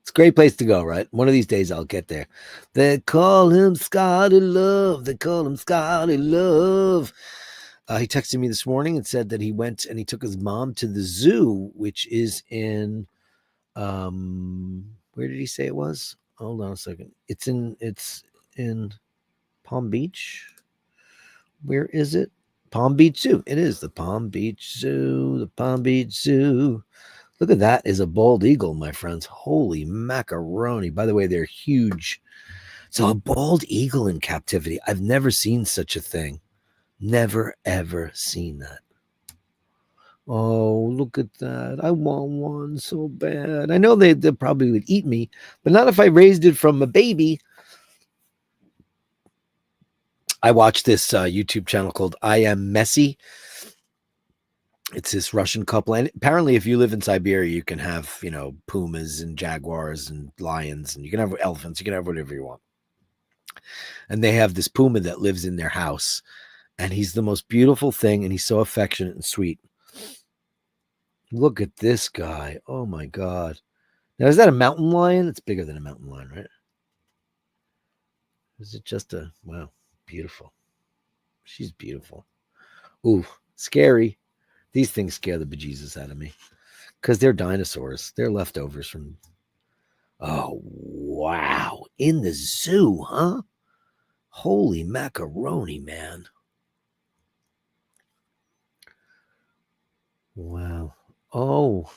It's a great place to go, right? One of these days I'll get there. They call him Scotty Love. They call him Scotty Love. He texted me this morning and said that he went and he took his mom to the zoo, which is in, where did he say it was? Hold on a second. It's in Palm Beach. Where is it? Palm Beach Zoo. It is the Palm Beach Zoo. The Palm Beach Zoo. Look at that, is a bald eagle, my friends. Holy macaroni. By the way, they're huge. So a bald eagle in captivity. I've never seen such a thing. Never, ever seen that. Oh, look at that. I want one so bad. I know they probably would eat me, but not if I raised it from a baby. I watched this YouTube channel called I Am Messy. It's this Russian couple. And apparently if you live in Siberia, you can have, pumas and jaguars and lions, and you can have elephants. You can have whatever you want. And they have this puma that lives in their house. And he's the most beautiful thing. And he's so affectionate and sweet. Look at this guy. Oh, my God. Now, is that a mountain lion? It's bigger than a mountain lion, right? Is it just a, wow, beautiful. She's beautiful. Ooh, scary. These things scare the bejesus out of me because they're dinosaurs. They're leftovers from, oh, wow. In the zoo, huh? Holy macaroni, man. Wow. Oh,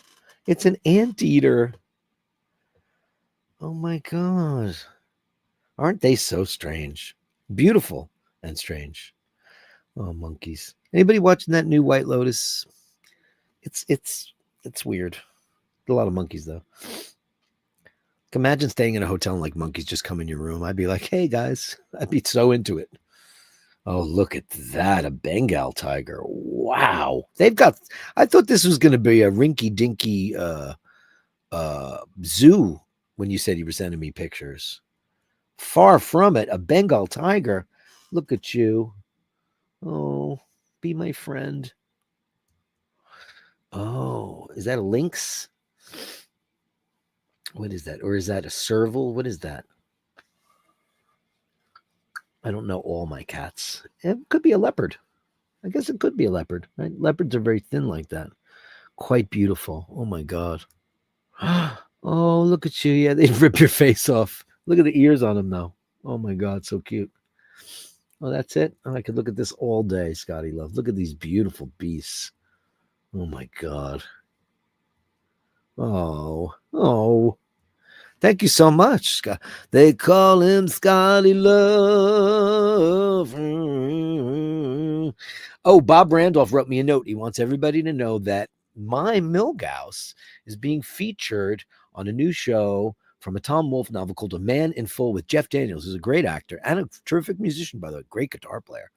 it's an anteater. Oh, my God. Aren't they so strange? Beautiful and strange. Oh, monkeys. Anybody watching that new White Lotus? It's weird. A lot of monkeys though. Imagine staying in a hotel and like monkeys just come in your room. I'd be like, hey guys, I'd be so into it. Oh, look at that. A Bengal tiger. Wow. They've got, I thought this was going to be a rinky dinky zoo when you said you were sending me pictures. Far from it. A Bengal tiger. Look at you. Oh, be my friend. Oh, is that a lynx? What is that? Or is that a serval? What is that? I don't know all my cats. It could be a leopard. I guess it could be a leopard. Right? Leopards are very thin like that. Quite beautiful. Oh my God. Oh, look at you. Yeah, they rip your face off. Look at the ears on them though. Oh my God, so cute. Oh, that's it. Oh, I could look at this all day, Scotty Love. Look at these beautiful beasts. Oh my God. Oh. Thank you so much, Scott. They call him Scotty Love. Oh, Bob Randolph wrote me a note. He wants everybody to know that my Milgauss is being featured on a new show from a Tom Wolfe novel called A Man in Full with Jeff Daniels, who's a great actor and a terrific musician, by the way, great guitar player.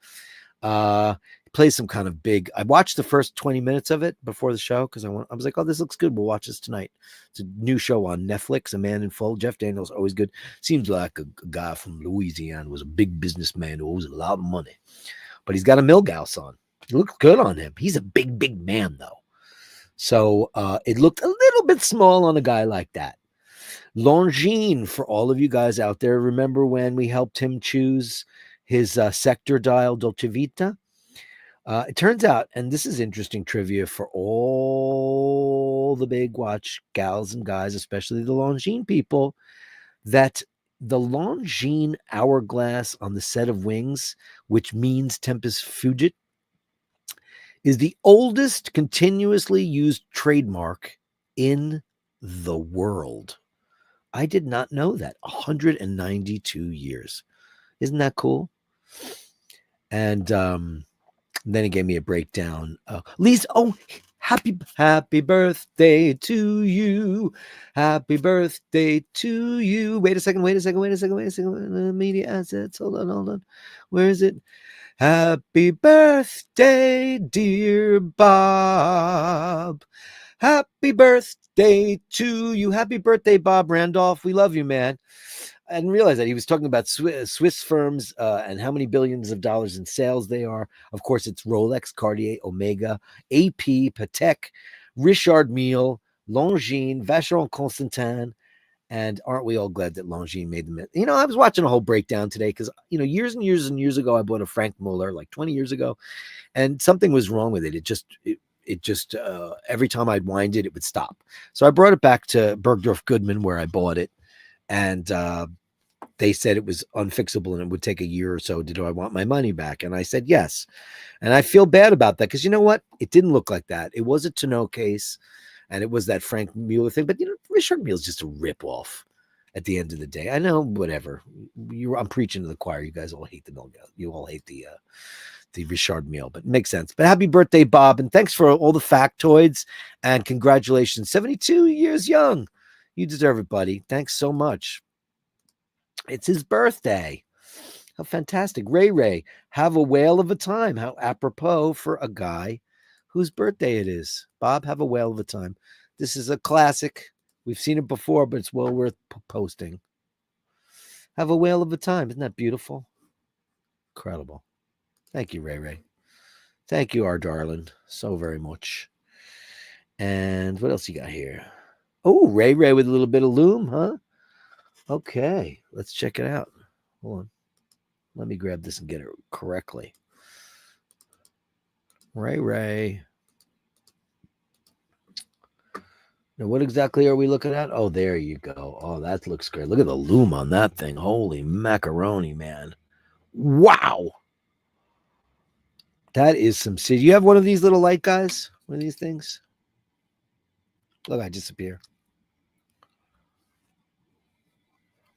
Plays some kind of big. I watched the first 20 minutes of it before the show because I was like, oh, this looks good. We'll watch this tonight. It's a new show on Netflix, A Man in Full. Jeff Daniels, always good. Seems like a guy from Louisiana, was a big businessman who owes a lot of money. But he's got a Milgauss on. It looks good on him. He's a big man, though. So it looked a little bit small on a guy like that. Longines, for all of you guys out there, remember when we helped him choose his sector dial Dolce Vita? It turns out, and this is interesting trivia for all the big watch gals and guys, especially the Longines people, that the Longines hourglass on the set of wings, which means Tempus Fugit, is the oldest continuously used trademark in the world. I did not know that. 192 years. Isn't that cool? And then he gave me a breakdown. Lisa, happy birthday to you. Happy birthday to you. Wait a second. Media assets. Hold on. Where is it? Happy birthday, dear Bob. Happy birthday to you. Happy birthday, Bob Randolph. We love you, man. I didn't realize that he was talking about Swiss firms and how many billions of dollars in sales they are. Of course, it's Rolex, Cartier, Omega, AP, Patek, Richard Mille, Longines, Vacheron Constantin. And aren't we all glad that Longines made them? You know, I was watching a whole breakdown today because, you know, years and years ago, I bought a Frank Muller like 20 years ago, and something was wrong with it. It just every time I'd wind it, it would stop. So I brought it back to Bergdorf Goodman where I bought it, and they said it was unfixable and it would take a year or so. Do I want my money back? And I said yes. And I feel bad about that because you know what? It didn't look like that. It was a tonneau case, and it was that Frank Muller thing. But you know, Richard Mille is just a ripoff at the end of the day. I know, whatever. I'm preaching to the choir. You guys all hate the Mille. You all hate the Richard Mille, but it makes sense. But happy birthday, Bob, and thanks for all the factoids, and congratulations. 72 years young. You deserve it, buddy. Thanks so much. It's his birthday. How fantastic. Ray, have a whale of a time. How apropos for a guy whose birthday it is. Bob, have a whale of a time. This is a classic. We've seen it before, but it's well worth posting. have a whale of a time. Isn't that beautiful? Incredible. Thank you, Ray Ray. Thank you, our darling, so very much. And what else you got here? Oh, Ray Ray with a little bit of loom, huh? Okay, let's check it out. Hold on. Let me grab this and get it correctly. Ray Ray. Now, what exactly are we looking at? Oh, there you go. Oh, that looks great. Look at the loom on that thing. Holy macaroni, man. Wow. That is some... See, you have one of these little light guys? One of these things? Look, I disappear.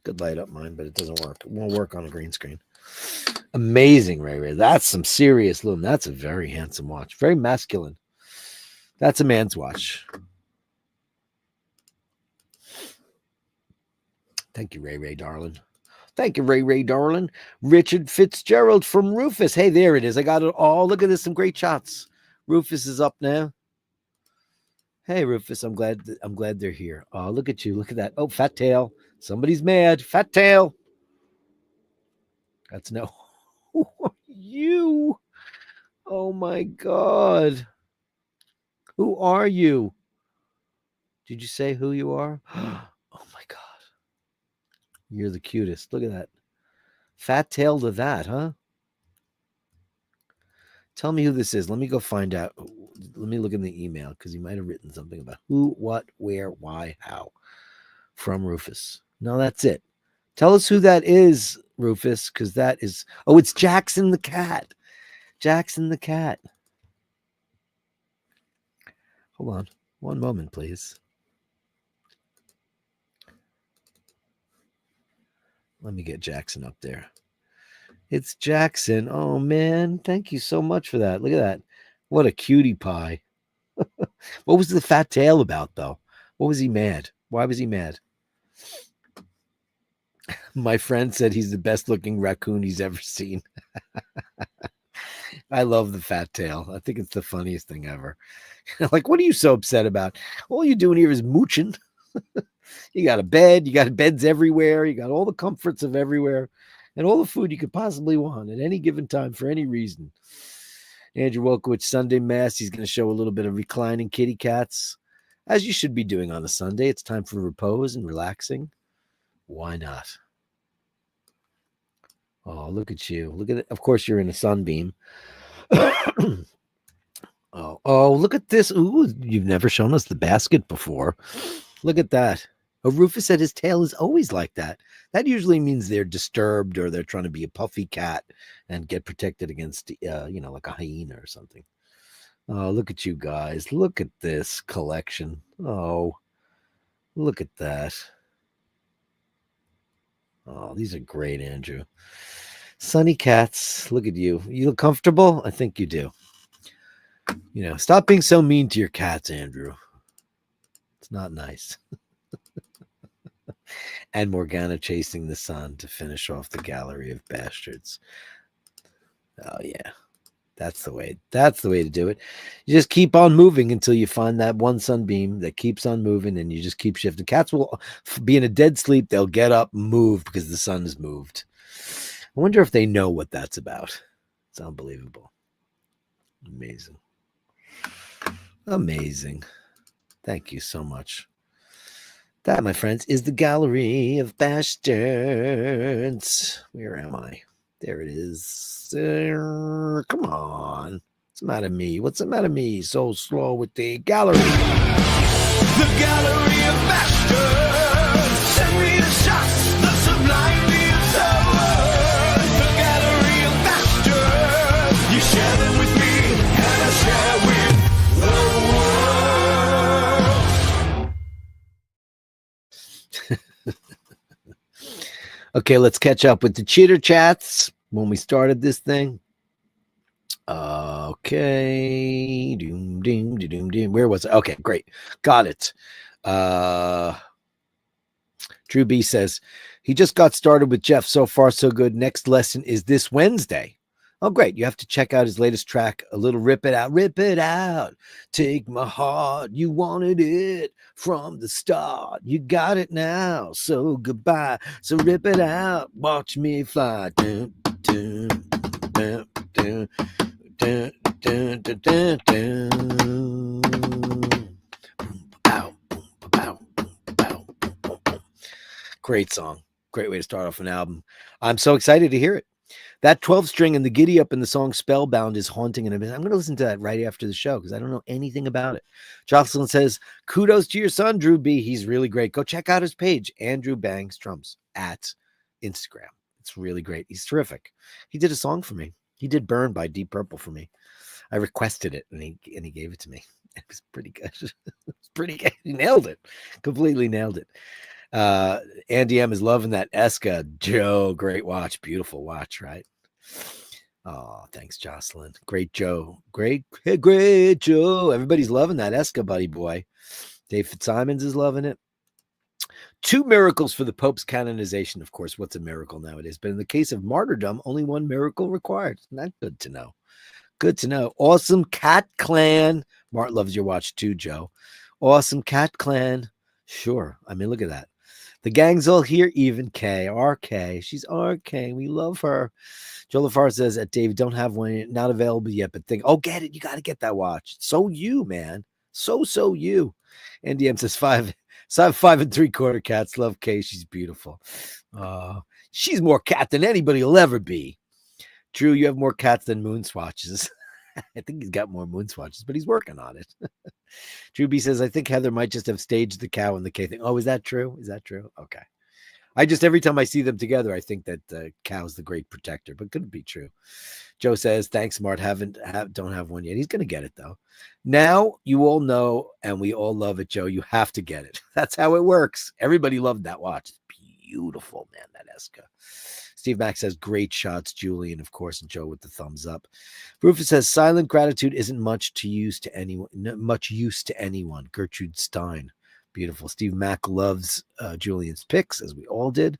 Could light up mine, but it doesn't work. It won't work on a green screen. Amazing, Ray Ray. That's some serious loom. That's a very handsome watch. Very masculine. That's a man's watch. Thank you, Ray Ray, darling. Thank you, Ray Ray, darling. Richard Fitzgerald from Rufus. Hey, there it is. I got it all. Look at this. Some great shots. Rufus is up now. Hey, Rufus. I'm glad they're here. Oh, look at you. Look at that. Oh, fat tail. Somebody's mad. Fat tail. That's no. Who are you? Oh my God. Who are you? Did you say who you are? Oh my God. You're the cutest. Look at that. Fat tail to that, huh? Tell me who this is. Let me go find out. Let me look in the email because he might have written something about who, what, where, why, how. From Rufus. No, that's it. Tell us who that is, Rufus, because that is... Oh, it's Jackson the cat. Jackson the cat. Hold on. One moment, please. Let me get Jackson up there. It's Jackson. Oh, man. Thank you so much for that. Look at that. What a cutie pie. What was the fat tail about, though? What was he mad? Why was he mad? My friend said he's the best looking raccoon he's ever seen. I love the fat tail. I think it's the funniest thing ever. Like, what are you so upset about? All you're doing here is mooching. You got a bed. You got beds everywhere. You got all the comforts of everywhere and all the food you could possibly want at any given time for any reason. Andrew Wolkowitz, Sunday Mass. He's going to show a little bit of reclining kitty cats, as you should be doing on a Sunday. It's time for repose and relaxing. Why not? Oh, look at you. Look at it. Of course, you're in a sunbeam. Oh, look at this. Ooh, you've never shown us the basket before. Look at that. Oh, Rufus said his tail is always like that. That usually means they're disturbed or they're trying to be a puffy cat and get protected against, like a hyena or something. Oh, look at you guys. Look at this collection. Oh, look at that. Oh, these are great, Andrew. Sunny cats. Look at you. You look comfortable? I think you do. Stop being so mean to your cats, Andrew. It's not nice. And Morgana chasing the sun to finish off the Gallery of Bastards. Oh, yeah. That's the way to do it. You just keep on moving until you find that one sunbeam that keeps on moving, and you just keep shifting. Cats will be in a dead sleep. They'll get up, move because the sun has moved. I wonder if they know what that's about. It's unbelievable. Amazing. Amazing. Thank you so much. That, my friends, is the Gallery of Bastards. Where am I? There it is. Come on. What's the matter with me? What's the matter with me? So slow with the gallery. The Gallery of Bashtards. Send me the shots, the sublime views of words. The Gallery of Bashtards. You share them with me, and I share with the world. Okay, let's catch up with the chitter chats when we started this thing. Okay. Doom, doom, doom, doom. Where was it? Okay, great. Got it. Drew B says, he just got started with Jeff. So far, so good. Next lesson is this Wednesday. Oh, great. You have to check out his latest track, a little Rip It Out. Rip it out. Take my heart. You wanted it from the start. You got it now. So goodbye. So rip it out. Watch me fly. Dun, dun, dun, dun, dun, dun, dun, dun, dun. Bow, bow, bow, bow, bow. Great song. Great way to start off an album. I'm so excited to hear it. That 12 string and the giddy up in the song Spellbound is haunting. And I'm going to listen to that right after the show because I don't know anything about it. Jocelyn says, kudos to your son, Drew B. He's really great. Go check out his page, Andrew Bangs Drums at Instagram. It's really great. He's terrific. He did a song for me. He did Burn by Deep Purple for me. I requested it and he gave it to me. It was pretty good. It's pretty good. He nailed it. Completely nailed it. Andy M is loving that Eska. Joe, great watch. Beautiful watch, right? Oh, thanks, Jocelyn. Great Joe. Great Joe. Everybody's loving that Eska, buddy boy. Dave Fitzsimons is loving it. 2 miracles for the Pope's canonization. Of course, what's a miracle nowadays? But in the case of martyrdom, only 1 miracle required. Isn't that good to know? Good to know. Awesome Cat Clan. Mart loves your watch too, Joe. Awesome Cat Clan. Sure. I mean, look at that. The gang's all here, even K. RK. She's RK. We love her. Joe LaFar says that Dave don't have one, not available yet, but think, oh, get it. You got to get that watch. So you, man. So you. NDM says 5 3/4 cats. Love K. She's beautiful. She's more cat than anybody will ever be. Drew, you have more cats than moon swatches. I think he's got more moon swatches, but he's working on it. Drew B says, I think Heather might just have staged the cow and the K thing. Oh, is that true? Is that true? Okay. I just, every time I see them together, I think that the cow's the great protector, but could it be true? Joe says, thanks, Mart. Don't have one yet. He's going to get it, though. Now you all know, and we all love it, Joe. You have to get it. That's how it works. Everybody loved that watch. Beautiful, man, that Eska. Steve Mack says, great shots, Julian, of course, and Joe with the thumbs up. Rufus says, silent gratitude isn't much use to anyone. Gertrude Stein. Beautiful. Steve Mack loves Julian's pics, as we all did.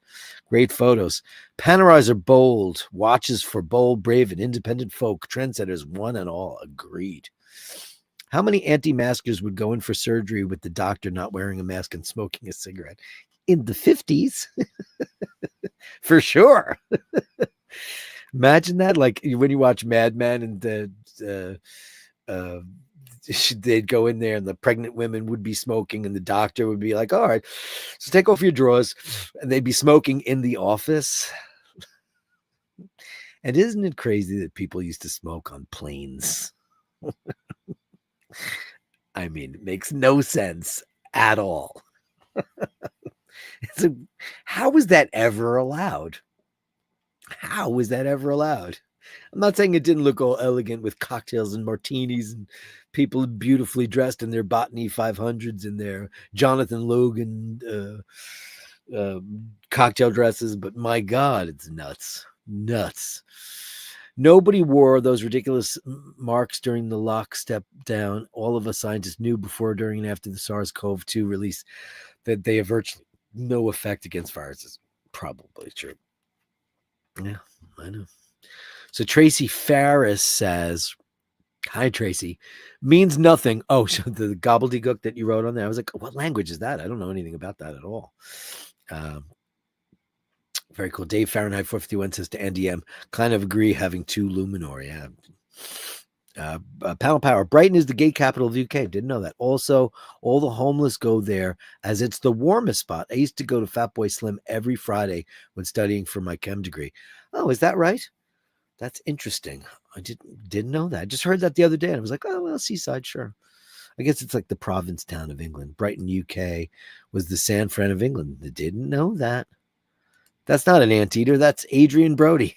Great photos. Panerais are bold. Watches for bold, brave, and independent folk. Trendsetters, one and all. Agreed. How many anti-maskers would go in for surgery with the doctor not wearing a mask and smoking a cigarette? In the 50s? For sure. Imagine that, like when you watch Mad Men and they'd go in there and the pregnant women would be smoking and the doctor would be like, all right, so take off your drawers, and they'd be smoking in the office. And isn't it crazy that people used to smoke on planes? I mean, it makes no sense at all. How was that ever allowed? How was that ever allowed? I'm not saying it didn't look all elegant with cocktails and martinis and people beautifully dressed in their Botany 500s and their Jonathan Logan cocktail dresses, but my God, it's nuts. Nobody wore those ridiculous marks during the lockstep down. All of us scientists knew before, during, and after the SARS-CoV-2 release that they have virtually no effect against viruses. Probably true. Yeah, I know. So Tracy Farris says, hi, Tracy. Means nothing. Oh, so the gobbledygook that you wrote on there. I was like, what language is that? I don't know anything about that at all. Very cool. Dave Fahrenheit 451 says to NDM, kind of agree having 2 Luminor. Yeah. Panel Power. Brighton is the gay capital of the UK. Didn't know that. Also, all the homeless go there as it's the warmest spot. I used to go to Fatboy Slim every Friday when studying for my chem degree. Oh, is that right? That's interesting. I didn't know that. I just heard that the other day and I was like, oh, well, seaside, sure. I guess it's like the province town of England. Brighton, UK was the San Fran of England. I didn't know that. That's not an anteater. That's Adrian Brody.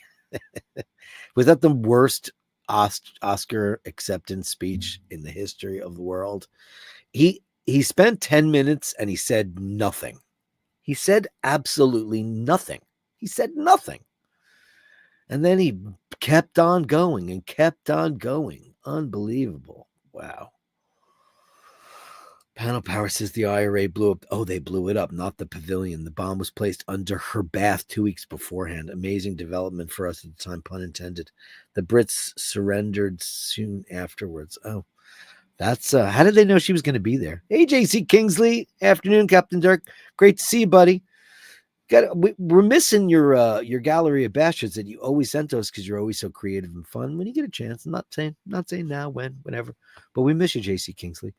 Was that the worst Oscar acceptance speech in the history of the world? He spent 10 minutes and he said nothing. He said absolutely nothing. He said nothing. And then he kept on going and kept on going. Unbelievable. Wow. Panel Power says the IRA blew up. Oh, they blew it up, not the pavilion. The bomb was placed under her bath 2 weeks beforehand. Amazing development for us at the time, pun intended. The Brits surrendered soon afterwards. Oh, that's how did they know she was going to be there? Hey, JC Kingsley. Afternoon, Captain Dirk. Great to see you, buddy. We're missing your gallery of bastards that you always sent to us because you're always so creative and fun. When you get a chance, I'm not saying now, whenever, but we miss you, JC Kingsley.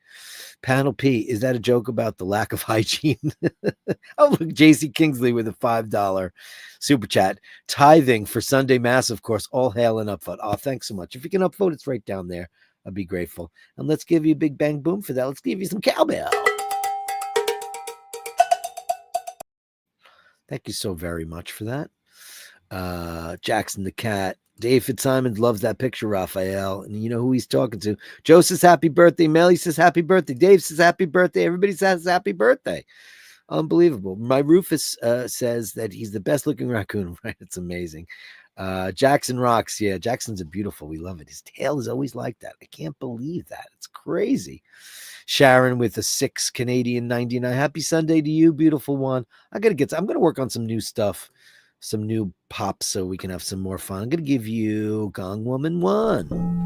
Panel P, is that a joke about the lack of hygiene? Oh, look, JC Kingsley with a $5 super chat. Tithing for Sunday Mass, of course. All hail and upvote. Oh, thanks so much. If you can upvote, it's right down there. I'd be grateful. And let's give you a big bang boom for that. Let's give you some cowbell. Thank you so very much for that. Jackson the Cat. Dave Fitzsimons loves that picture, Raphael. And you know who he's talking to. Joe says happy birthday. Melly says happy birthday. Dave says happy birthday. Everybody says happy birthday. Unbelievable. My Rufus says that he's the best looking raccoon. Right? It's amazing. Jackson rocks. Yeah, Jackson's a beautiful. We love it. His tail is always like that. I can't believe that. It's crazy. Sharon with a 6 Canadian 99. Happy Sunday to you, beautiful one. I'm going to work on some new stuff, some new pops so we can have some more fun. I'm going to give you Gong Woman 1.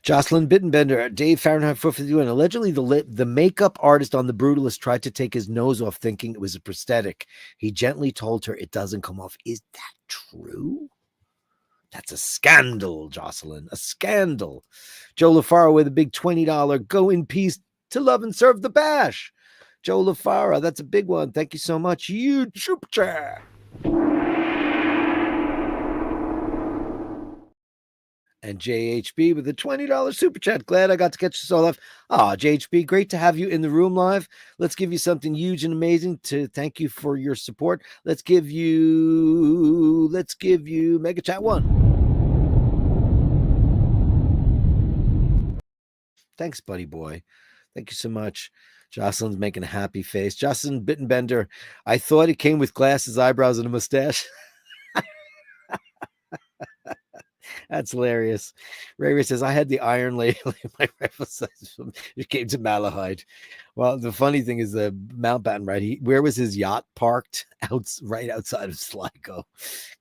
Jocelyn Bittenbender, Dave Fahrenheit 451. Allegedly, the makeup artist on The Brutalist tried to take his nose off thinking it was a prosthetic. He gently told her it doesn't come off. Is that true? That's a scandal, Jocelyn. A scandal. Joe LaFaro with a big $20 go in peace to love and serve the bash. Joe LaFaro, that's a big one. Thank you so much. You super chat. And JHB with a $20 super chat. Glad I got to catch this all off. JHB, great to have you in the room live. Let's give you something huge and amazing to thank you for your support. Let's give you Mega Chat 1. Thanks, buddy boy. Thank you so much. Jocelyn's making a happy face. Jocelyn Bittenbender, I thought it came with glasses, eyebrows, and a mustache. That's hilarious. Ray says, I had the iron ladle in my rifle size. It came to Malahide. Well, the funny thing is the Mountbatten, right? Where was his yacht parked? Right outside of Sligo.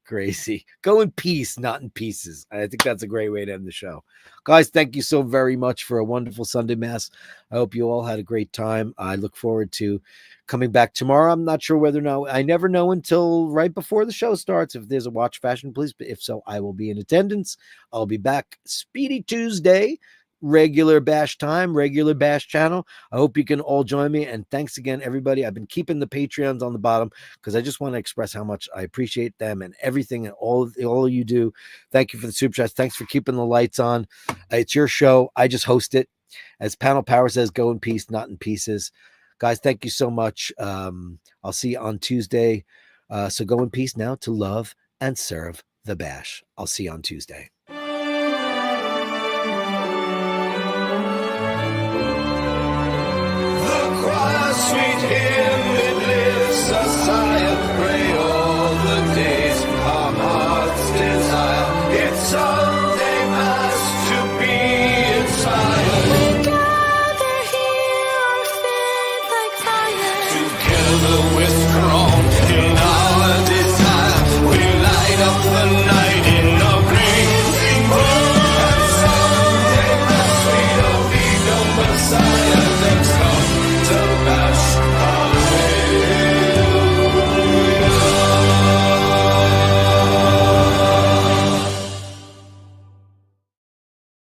Crazy. Go in peace, not in pieces. I think that's a great way to end the show. Guys, thank you so very much for a wonderful Sunday Mass. I hope you all had a great time. I look forward to coming back tomorrow. I'm not sure whether or not, I never know until right before the show starts if there's a Watch Fashion Police, but if so, I will be in attendance. I'll be back Speedy Tuesday, regular bash time, regular bash channel. I hope you can all join me. And thanks again, everybody. I've been keeping the Patreons on the bottom because I just want to express how much I appreciate them and everything and all you do. Thank you for the super chats. Thanks for keeping the lights on. It's your show. I just host it. As Panel Power says, go in peace, not in pieces. Guys, thank you so much. I'll see you on Tuesday. So go in peace now to love and serve the bash. I'll see you on Tuesday. Sweet hill.